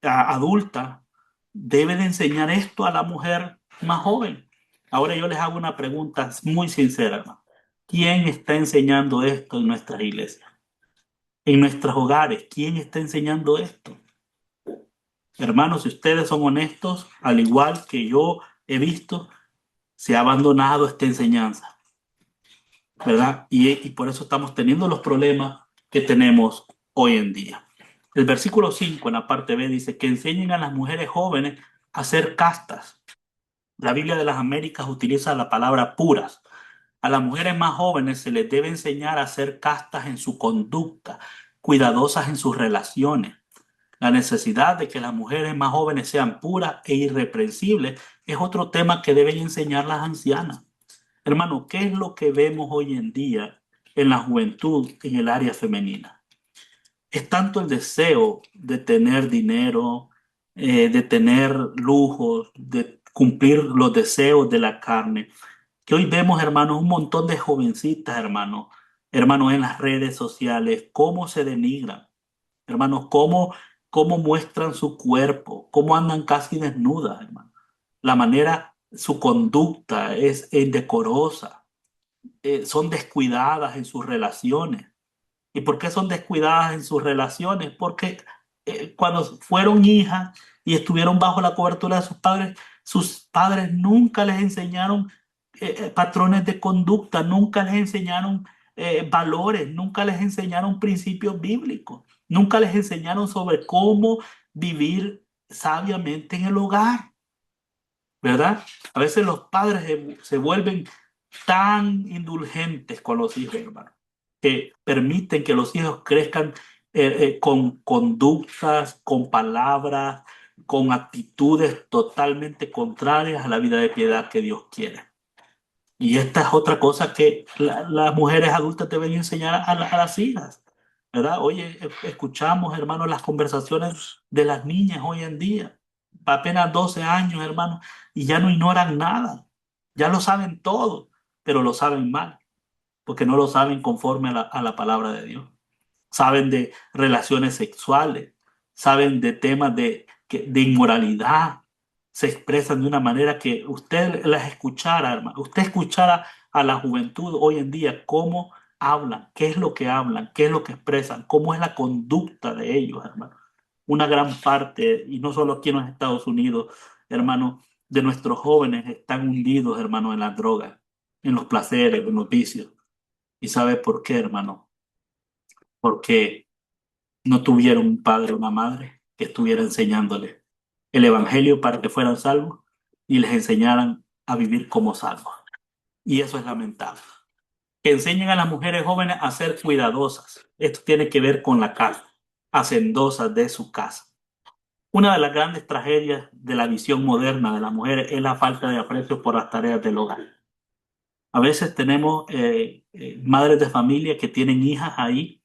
adulta debe de enseñar esto a la mujer más joven. Ahora yo les hago una pregunta muy sincera, hermano. ¿Quién está enseñando esto en nuestras iglesias? En nuestros hogares, ¿quién está enseñando esto? Hermanos, si ustedes son honestos, al igual que yo he visto, se ha abandonado esta enseñanza, ¿verdad? Y por eso estamos teniendo los problemas que tenemos hoy en día. El versículo 5 en la parte B dice que enseñen a las mujeres jóvenes a ser castas. La Biblia de las Américas utiliza la palabra puras. A las mujeres más jóvenes se les debe enseñar a ser castas en su conducta, cuidadosas en sus relaciones. La necesidad de que las mujeres más jóvenes sean puras e irreprensibles es otro tema que deben enseñar las ancianas. Hermano, ¿qué es lo que vemos hoy en día en la juventud en el área femenina? Es tanto el deseo de tener dinero, de tener lujos, de cumplir los deseos de la carne, que hoy vemos, hermanos, un montón de jovencitas, hermanos, en las redes sociales, cómo se denigran, hermanos, cómo muestran su cuerpo, cómo andan casi desnudas, hermanos. La manera, su conducta es indecorosa, son descuidadas en sus relaciones. ¿Y por qué son descuidadas en sus relaciones? Porque cuando fueron hijas y estuvieron bajo la cobertura de sus padres nunca les enseñaron patrones de conducta, nunca les enseñaron valores, nunca les enseñaron principios bíblicos, nunca les enseñaron sobre cómo vivir sabiamente en el hogar, ¿verdad? A veces los padres se vuelven tan indulgentes con los hijos, hermano, que permiten que los hijos crezcan con conductas, con palabras, con actitudes totalmente contrarias a la vida de piedad que Dios quiere. Y esta es otra cosa que las mujeres adultas deben enseñar a las hijas, ¿verdad? Oye, escuchamos, hermanos, las conversaciones de las niñas hoy en día, apenas 12 años, hermanos, y ya no ignoran nada, ya lo saben todo, pero lo saben mal, porque no lo saben conforme a la palabra de Dios. Saben de relaciones sexuales, saben de temas de inmoralidad, se expresan de una manera que usted las escuchara, hermano. Usted escuchara a la juventud hoy en día cómo hablan, qué es lo que expresan, cómo es la conducta de ellos, hermano. Una gran parte, y no solo aquí en los Estados Unidos, hermano, de nuestros jóvenes están hundidos, hermano, en las drogas, en los placeres, en los vicios. ¿Y sabe por qué, hermano? Porque no tuvieron un padre o una madre que estuviera enseñándoles el evangelio para que fueran salvos y les enseñaran a vivir como salvos. Y eso es lamentable. Que enseñen a las mujeres jóvenes a ser cuidadosas. Esto tiene que ver con la casa, hacendosas de su casa. Una de las grandes tragedias de la visión moderna de las mujeres es la falta de aprecio por las tareas del hogar. A veces tenemos madres de familia que tienen hijas ahí,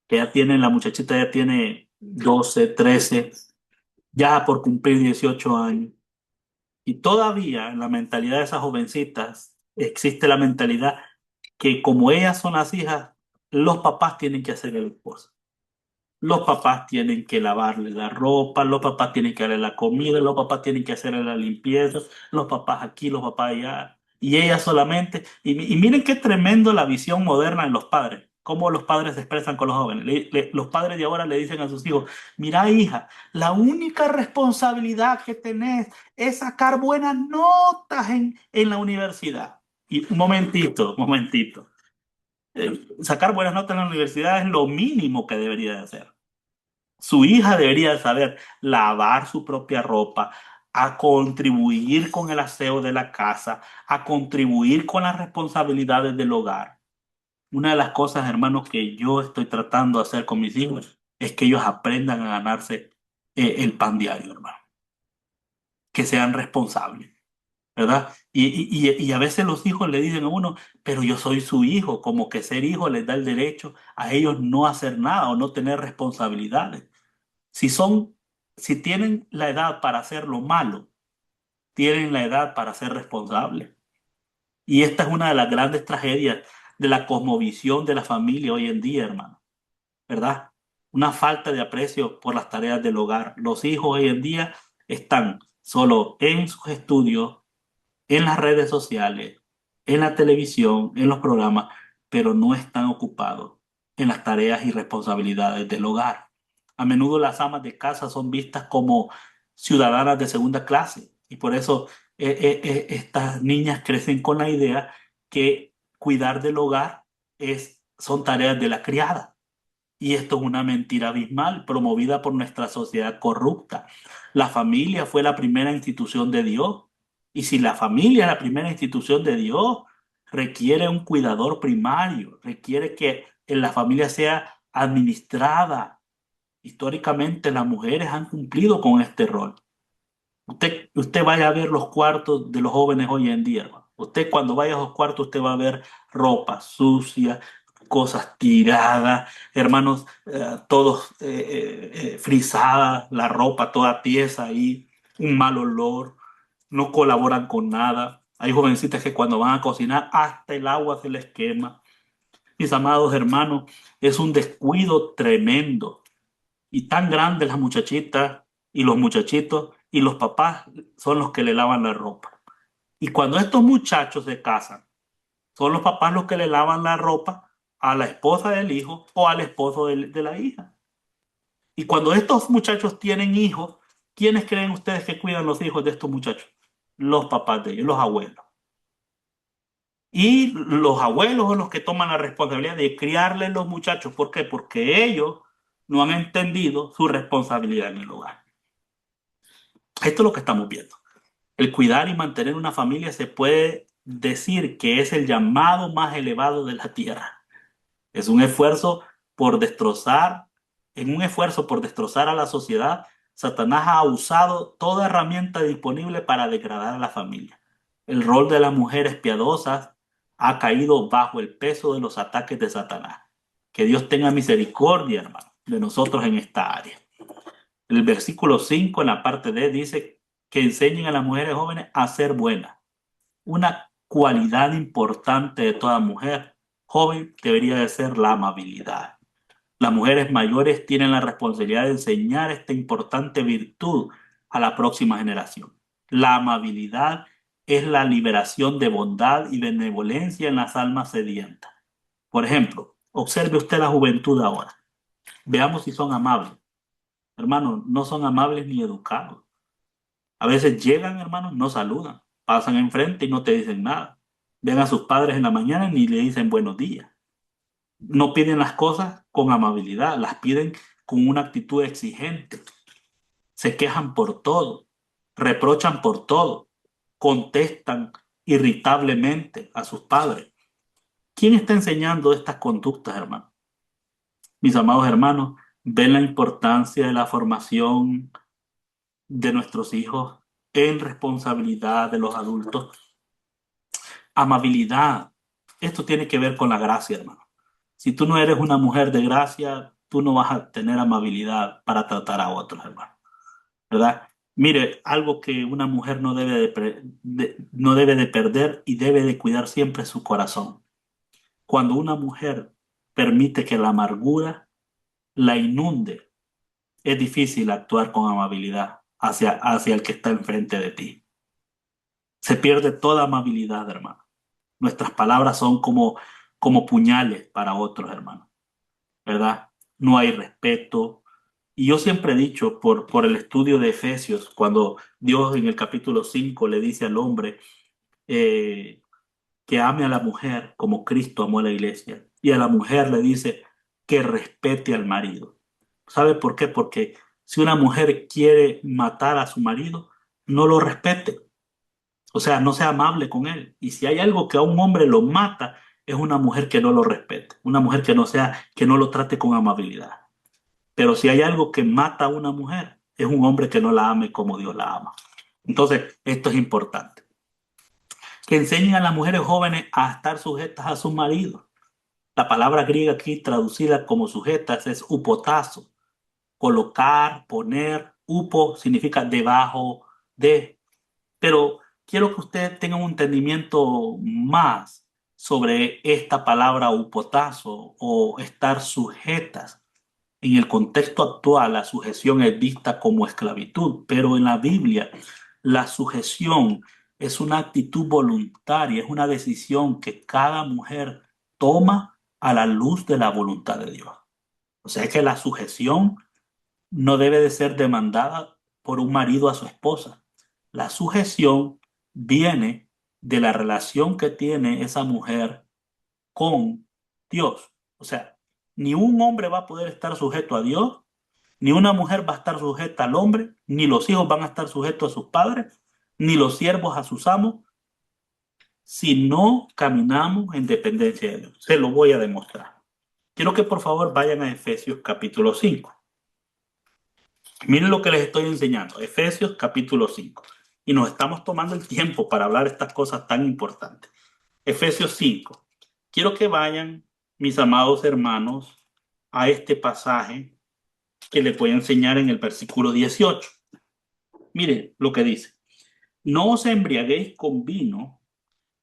que ya tienen, la muchachita ya tiene 12, 13, ya por cumplir 18 años. Y todavía en la mentalidad de esas jovencitas existe la mentalidad que como ellas son las hijas, los papás tienen que hacer el esposo. Los papás tienen que lavarle la ropa, los papás tienen que darle la comida, los papás tienen que hacerle la limpieza, los papás aquí, los papás allá. Y ellas solamente. Y miren qué tremendo la visión moderna en los padres. Cómo los padres se expresan con los jóvenes. Los padres de ahora le dicen a sus hijos: mira, hija, la única responsabilidad que tenés es sacar buenas notas en la universidad. Y un momentito, un momentito. Sacar buenas notas en la universidad es lo mínimo que debería de hacer. Su hija debería saber lavar su propia ropa, a contribuir con el aseo de la casa, a contribuir con las responsabilidades del hogar. Una de las cosas, hermanos, que yo estoy tratando de hacer con mis hijos es que ellos aprendan a ganarse el pan diario, hermano. Que sean responsables, ¿verdad? Y a veces los hijos le dicen a uno: pero yo soy su hijo, como que ser hijo les da el derecho a ellos no hacer nada o no tener responsabilidades. Si son, si tienen la edad para hacer lo malo, tienen la edad para ser responsables. Y esta es una de las grandes tragedias de la cosmovisión de la familia hoy en día, hermano, ¿verdad? Una falta de aprecio por las tareas del hogar. Los hijos hoy en día están solo en sus estudios, en las redes sociales, en la televisión, en los programas, pero no están ocupados en las tareas y responsabilidades del hogar. A menudo las amas de casa son vistas como ciudadanas de segunda clase y por eso estas niñas crecen con la idea que cuidar del hogar son tareas de la criada. Y esto es una mentira abismal promovida por nuestra sociedad corrupta. La familia fue la primera institución de Dios. Y si la familia es la primera institución de Dios, requiere un cuidador primario, requiere que en la familia sea administrada. Históricamente las mujeres han cumplido con este rol. Usted vaya a ver los cuartos de los jóvenes hoy en día, hermano. Usted cuando vaya a los cuartos, usted va a ver ropa sucia, cosas tiradas, hermanos, todos frisadas, la ropa toda tiesa ahí, un mal olor, no colaboran con nada. Hay jovencitas que cuando van a cocinar, hasta el agua se les quema. Mis amados hermanos, es un descuido tremendo. Y tan grandes las muchachitas y los muchachitos y los papás son los que le lavan la ropa. Y cuando estos muchachos se casan, son los papás los que le lavan la ropa a la esposa del hijo o al esposo de la hija. Y cuando estos muchachos tienen hijos, ¿quiénes creen ustedes que cuidan los hijos de estos muchachos? Los papás de ellos, los abuelos. Y los abuelos son los que toman la responsabilidad de criarles los muchachos. ¿Por qué? Porque ellos no han entendido su responsabilidad en el hogar. Esto es lo que estamos viendo. El cuidar y mantener una familia se puede decir que es el llamado más elevado de la tierra. Es un esfuerzo por destrozar, en un esfuerzo por destrozar a la sociedad, Satanás ha usado toda herramienta disponible para degradar a la familia. El rol de las mujeres piadosas ha caído bajo el peso de los ataques de Satanás. Que Dios tenga misericordia, hermano, de nosotros en esta área. El versículo 5 en la parte D dice que enseñen a las mujeres jóvenes a ser buenas. Una cualidad importante de toda mujer joven debería de ser la amabilidad. Las mujeres mayores tienen la responsabilidad de enseñar esta importante virtud a la próxima generación. La amabilidad es la liberación de bondad y benevolencia en las almas sedientas. Por ejemplo, observe usted la juventud ahora. Veamos si son amables. Hermanos, no son amables ni educados. A veces llegan, hermanos, no saludan. Pasan enfrente y no te dicen nada. Ven a sus padres en la mañana y ni le dicen buenos días. No piden las cosas con amabilidad, las piden con una actitud exigente. Se quejan por todo, reprochan por todo, contestan irritablemente a sus padres. ¿Quién está enseñando estas conductas, hermano? Mis amados hermanos, ven la importancia de la formación de nuestros hijos en responsabilidad de los adultos. Amabilidad. Esto tiene que ver con la gracia, hermano. Si tú no eres una mujer de gracia, tú no vas a tener amabilidad para tratar a otros, hermano. ¿Verdad? Mire, algo que una mujer no debe no debe de perder y debe de cuidar siempre es su corazón. Cuando una mujer permite que la amargura la inunde, es difícil actuar con amabilidad hacia el que está enfrente de ti. Se pierde toda amabilidad, hermano. Nuestras palabras son como puñales para otros, hermano. ¿Verdad? No hay respeto. Y yo siempre he dicho por el estudio de Efesios, cuando Dios en el capítulo 5 le dice al hombre eh, que ame a la mujer como Cristo amó a la iglesia, y a la mujer le dice que respete al marido. ¿Sabe por qué? Porque si una mujer quiere matar a su marido, no lo respete. O sea, no sea amable con él. Y si hay algo que a un hombre lo mata, es una mujer que no lo respete, una mujer que no lo trate con amabilidad. Pero si hay algo que mata a una mujer, es un hombre que no la ame como Dios la ama. Entonces, esto es importante. Que enseñen a las mujeres jóvenes a estar sujetas a sus maridos. La palabra griega aquí traducida como sujetas es upotazo. Colocar, poner, upo significa debajo de. Pero quiero que ustedes tengan un entendimiento más sobre esta palabra upotazo o estar sujetas. En el contexto actual, la sujeción es vista como esclavitud, pero en la Biblia, la sujeción es una actitud voluntaria, es una decisión que cada mujer toma a la luz de la voluntad de Dios. O sea que la sujeción no debe de ser demandada por un marido a su esposa. La sujeción viene de la relación que tiene esa mujer con Dios. O sea, ni un hombre va a poder estar sujeto a Dios, ni una mujer va a estar sujeta al hombre, ni los hijos van a estar sujetos a sus padres, ni los siervos a sus amos, si no caminamos en dependencia de Dios. Se lo voy a demostrar. Quiero que por favor vayan a Efesios capítulo 5. Miren lo que les estoy enseñando, Efesios capítulo 5. Y nos estamos tomando el tiempo para hablar estas cosas tan importantes. Efesios 5. Quiero que vayan, mis amados hermanos, a este pasaje que les voy a enseñar en el versículo 18. Miren lo que dice. No os embriaguéis con vino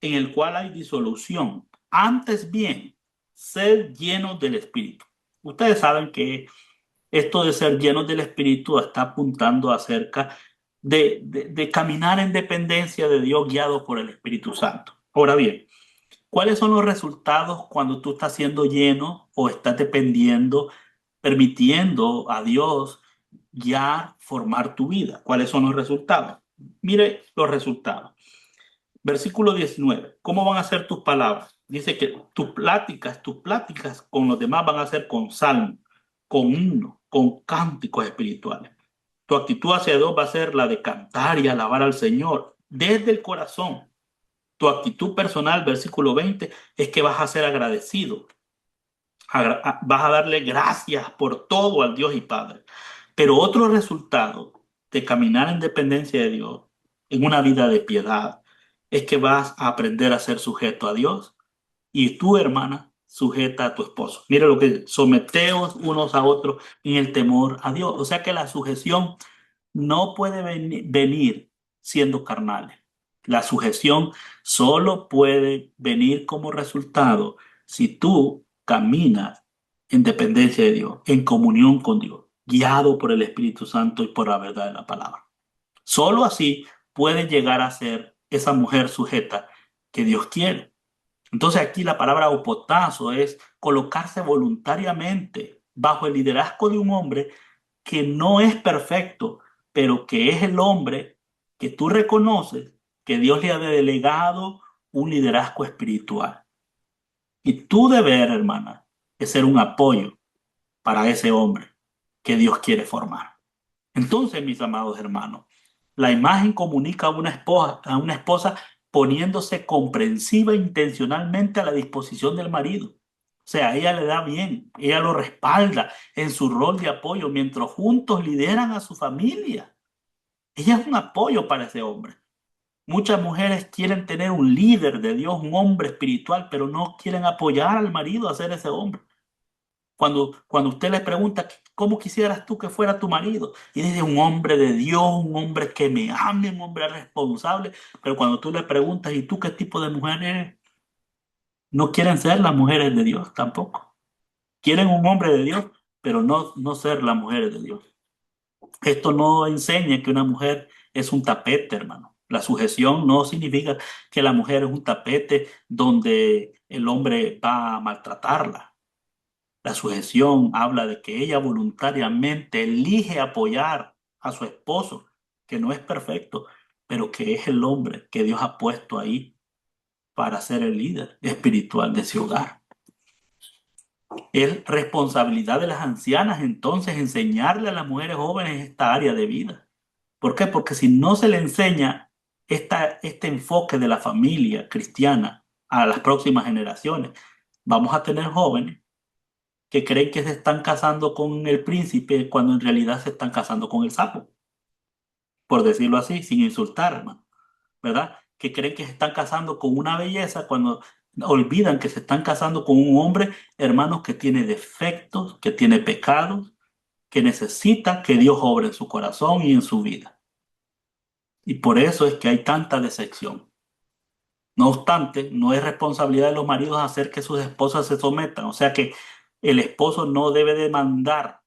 en el cual hay disolución. Antes bien, sed llenos del Espíritu. Ustedes saben que esto de ser llenos del Espíritu está apuntando acerca de caminar en dependencia de Dios guiado por el Espíritu Santo. Ahora bien, ¿cuáles son los resultados cuando tú estás siendo lleno o estás dependiendo, permitiendo a Dios guiar, formar tu vida? ¿Cuáles son los resultados? Mire los resultados. Versículo 19. ¿Cómo van a ser tus palabras? Dice que tus pláticas con los demás van a ser con salmo, con himno, con cánticos espirituales. Tu actitud hacia Dios va a ser la de cantar y alabar al Señor desde el corazón. Tu actitud personal, versículo 20, es que vas a ser agradecido. Vas a darle gracias por todo al Dios y Padre. Pero otro resultado de caminar en dependencia de Dios, en una vida de piedad, es que vas a aprender a ser sujeto a Dios y tu hermana sujeta a tu esposo. Mira lo que someteos unos a otros en el temor a Dios. O sea que la sujeción no puede venir siendo carnal. La sujeción solo puede venir como resultado si tú caminas en dependencia de Dios, en comunión con Dios, guiado por el Espíritu Santo y por la verdad de la palabra. Solo así puede llegar a ser esa mujer sujeta que Dios quiere. Entonces aquí la palabra opotazo es colocarse voluntariamente bajo el liderazgo de un hombre que no es perfecto, pero que es el hombre que tú reconoces que Dios le ha delegado un liderazgo espiritual. Y tu deber, hermana, es ser un apoyo para ese hombre que Dios quiere formar. Entonces, mis amados hermanos, la imagen comunica a una esposa poniéndose comprensiva intencionalmente a la disposición del marido. O sea, ella le da bien, ella lo respalda en su rol de apoyo mientras juntos lideran a su familia. Ella es un apoyo para ese hombre. Muchas mujeres quieren tener un líder de Dios, un hombre espiritual, pero no quieren apoyar al marido a ser ese hombre. Cuando usted le pregunta, ¿cómo quisieras tú que fuera tu marido? Y dice, un hombre de Dios, un hombre que me ame, un hombre responsable. Pero cuando tú le preguntas, ¿y tú qué tipo de mujer eres? No quieren ser las mujeres de Dios tampoco. Quieren un hombre de Dios, pero no ser las mujeres de Dios. Esto no enseña que una mujer es un tapete, hermano. La sujeción no significa que la mujer es un tapete donde el hombre va a maltratarla. La sujeción habla de que ella voluntariamente elige apoyar a su esposo, que no es perfecto, pero que es el hombre que Dios ha puesto ahí para ser el líder espiritual de ese hogar. Es responsabilidad de las ancianas entonces enseñarle a las mujeres jóvenes esta área de vida. ¿Por qué? Porque si no se le enseña este enfoque de la familia cristiana a las próximas generaciones, vamos a tener jóvenes que creen que se están casando con el príncipe cuando en realidad se están casando con el sapo, por decirlo así, sin insultar, hermano, ¿verdad? Que creen que se están casando con una belleza cuando olvidan que se están casando con un hombre, hermanos, que tiene defectos, que tiene pecados, que necesita que Dios obre en su corazón y en su vida. Y por eso es que hay tanta decepción. No obstante, no es responsabilidad de los maridos hacer que sus esposas se sometan. O sea que el esposo no debe demandar,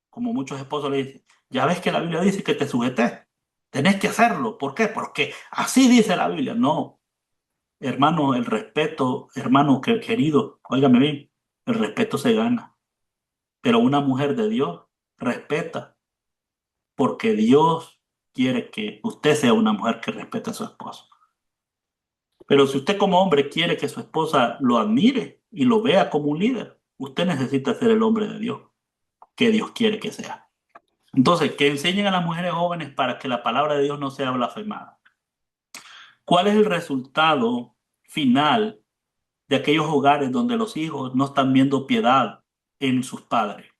como muchos esposos le dicen, ya ves que la Biblia dice que te sujetes, tenés que hacerlo. ¿Por qué? Porque así dice la Biblia. No, hermano, el respeto, hermano querido, óigame bien, el respeto se gana. Pero una mujer de Dios respeta, porque Dios quiere que usted sea una mujer que respete a su esposo. Pero si usted como hombre quiere que su esposa lo admire y lo vea como un líder, usted necesita ser el hombre de Dios, que Dios quiere que sea. Entonces, que enseñen a las mujeres jóvenes para que la palabra de Dios no sea blasfemada. ¿Cuál es el resultado final de aquellos hogares donde los hijos no están viendo piedad en sus padres?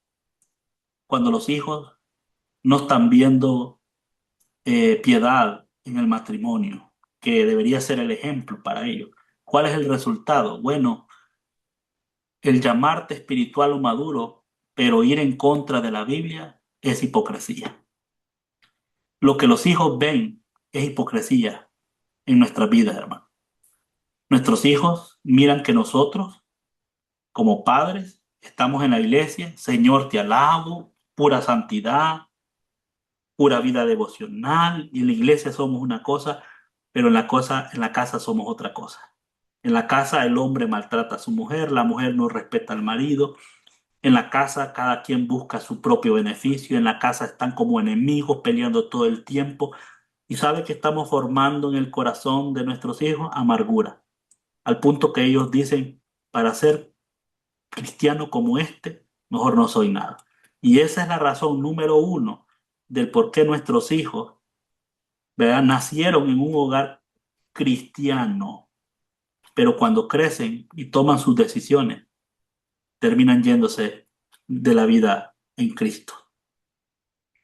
Cuando los hijos no están viendo piedad en el matrimonio, que debería ser el ejemplo para ellos. ¿Cuál es el resultado? Bueno, el llamarte espiritual o maduro, pero ir en contra de la Biblia, es hipocresía. Lo que los hijos ven es hipocresía en nuestras vidas, hermano. Nuestros hijos miran que nosotros, como padres, estamos en la iglesia, Señor, te alabo, pura santidad, pura vida devocional, y en la iglesia somos una cosa, pero en la casa somos otra cosa. En la casa el hombre maltrata a su mujer, la mujer no respeta al marido. En la casa cada quien busca su propio beneficio, en la casa están como enemigos peleando todo el tiempo. Y sabe que estamos formando en el corazón de nuestros hijos amargura, al punto que ellos dicen, para ser cristiano como este, mejor no soy nada. Y esa es la razón número uno del por qué nuestros hijos, ¿verdad?, nacieron en un hogar cristiano, pero cuando crecen y toman sus decisiones, terminan yéndose de la vida en Cristo.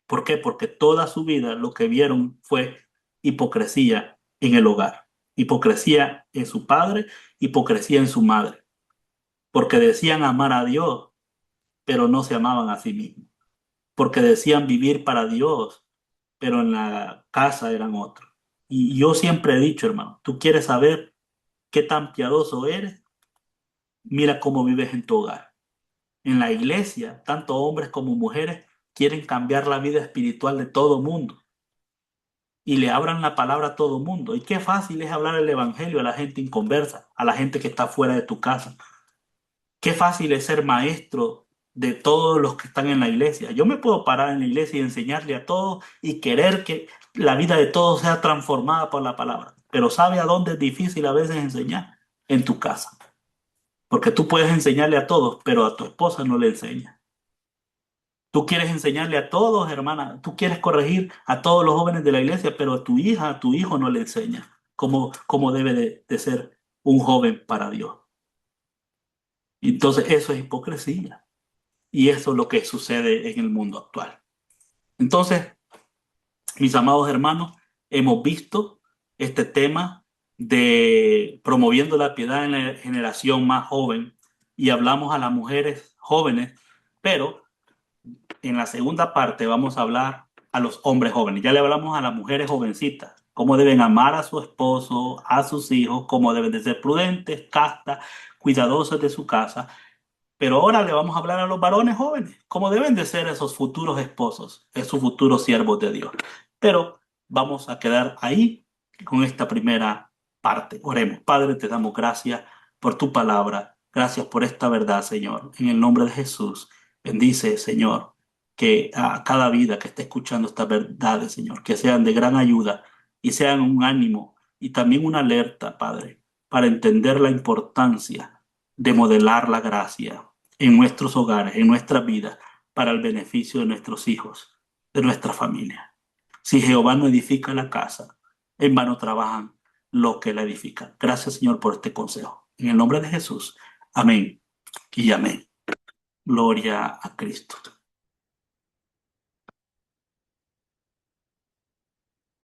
¿Por qué? Porque toda su vida lo que vieron fue hipocresía en el hogar, hipocresía en su padre, hipocresía en su madre, porque decían amar a Dios, pero no se amaban a sí mismos, porque decían vivir para Dios, pero en la casa eran otros. Y yo siempre he dicho, hermano, tú quieres saber qué tan piadoso eres, mira cómo vives en tu hogar. En la iglesia, tanto hombres como mujeres quieren cambiar la vida espiritual de todo mundo, y le abran la palabra a todo mundo. Y qué fácil es hablar el evangelio a la gente inconversa, a la gente que está fuera de tu casa. Qué fácil es ser maestro de todos los que están en la iglesia. Yo me puedo parar en la iglesia y enseñarle a todos y querer que la vida de todos sea transformada por la palabra. Pero ¿sabe a dónde es difícil a veces enseñar? En tu casa. Porque tú puedes enseñarle a todos, pero a tu esposa no le enseñas. Tú quieres enseñarle a todos, hermana. Tú quieres corregir a todos los jóvenes de la iglesia, pero a tu hija, a tu hijo no le enseñas cómo debe de ser un joven para Dios. Entonces eso es hipocresía. Y eso es lo que sucede en el mundo actual. Entonces, mis amados hermanos, hemos visto este tema de promoviendo la piedad en la generación más joven y hablamos a las mujeres jóvenes, pero en la segunda parte vamos a hablar a los hombres jóvenes. Ya le hablamos a las mujeres jovencitas, cómo deben amar a su esposo, a sus hijos, cómo deben de ser prudentes, castas, cuidadosas de su casa. Pero ahora le vamos a hablar a los varones jóvenes, cómo deben de ser esos futuros esposos, esos futuros siervos de Dios. Pero vamos a quedar ahí con esta primera parte. Oremos. Padre, te damos gracias por tu palabra. Gracias por esta verdad, Señor. En el nombre de Jesús, bendice, Señor, que a cada vida que esté escuchando estas verdades, Señor, que sean de gran ayuda y sean un ánimo y también una alerta, Padre, para entender la importancia de modelar la gracia en nuestros hogares, en nuestras vidas, para el beneficio de nuestros hijos, de nuestra familia. Si Jehová no edifica la casa, en vano trabajan los que la edifican. Gracias, Señor, por este consejo. En el nombre de Jesús. Amén y amén. Gloria a Cristo.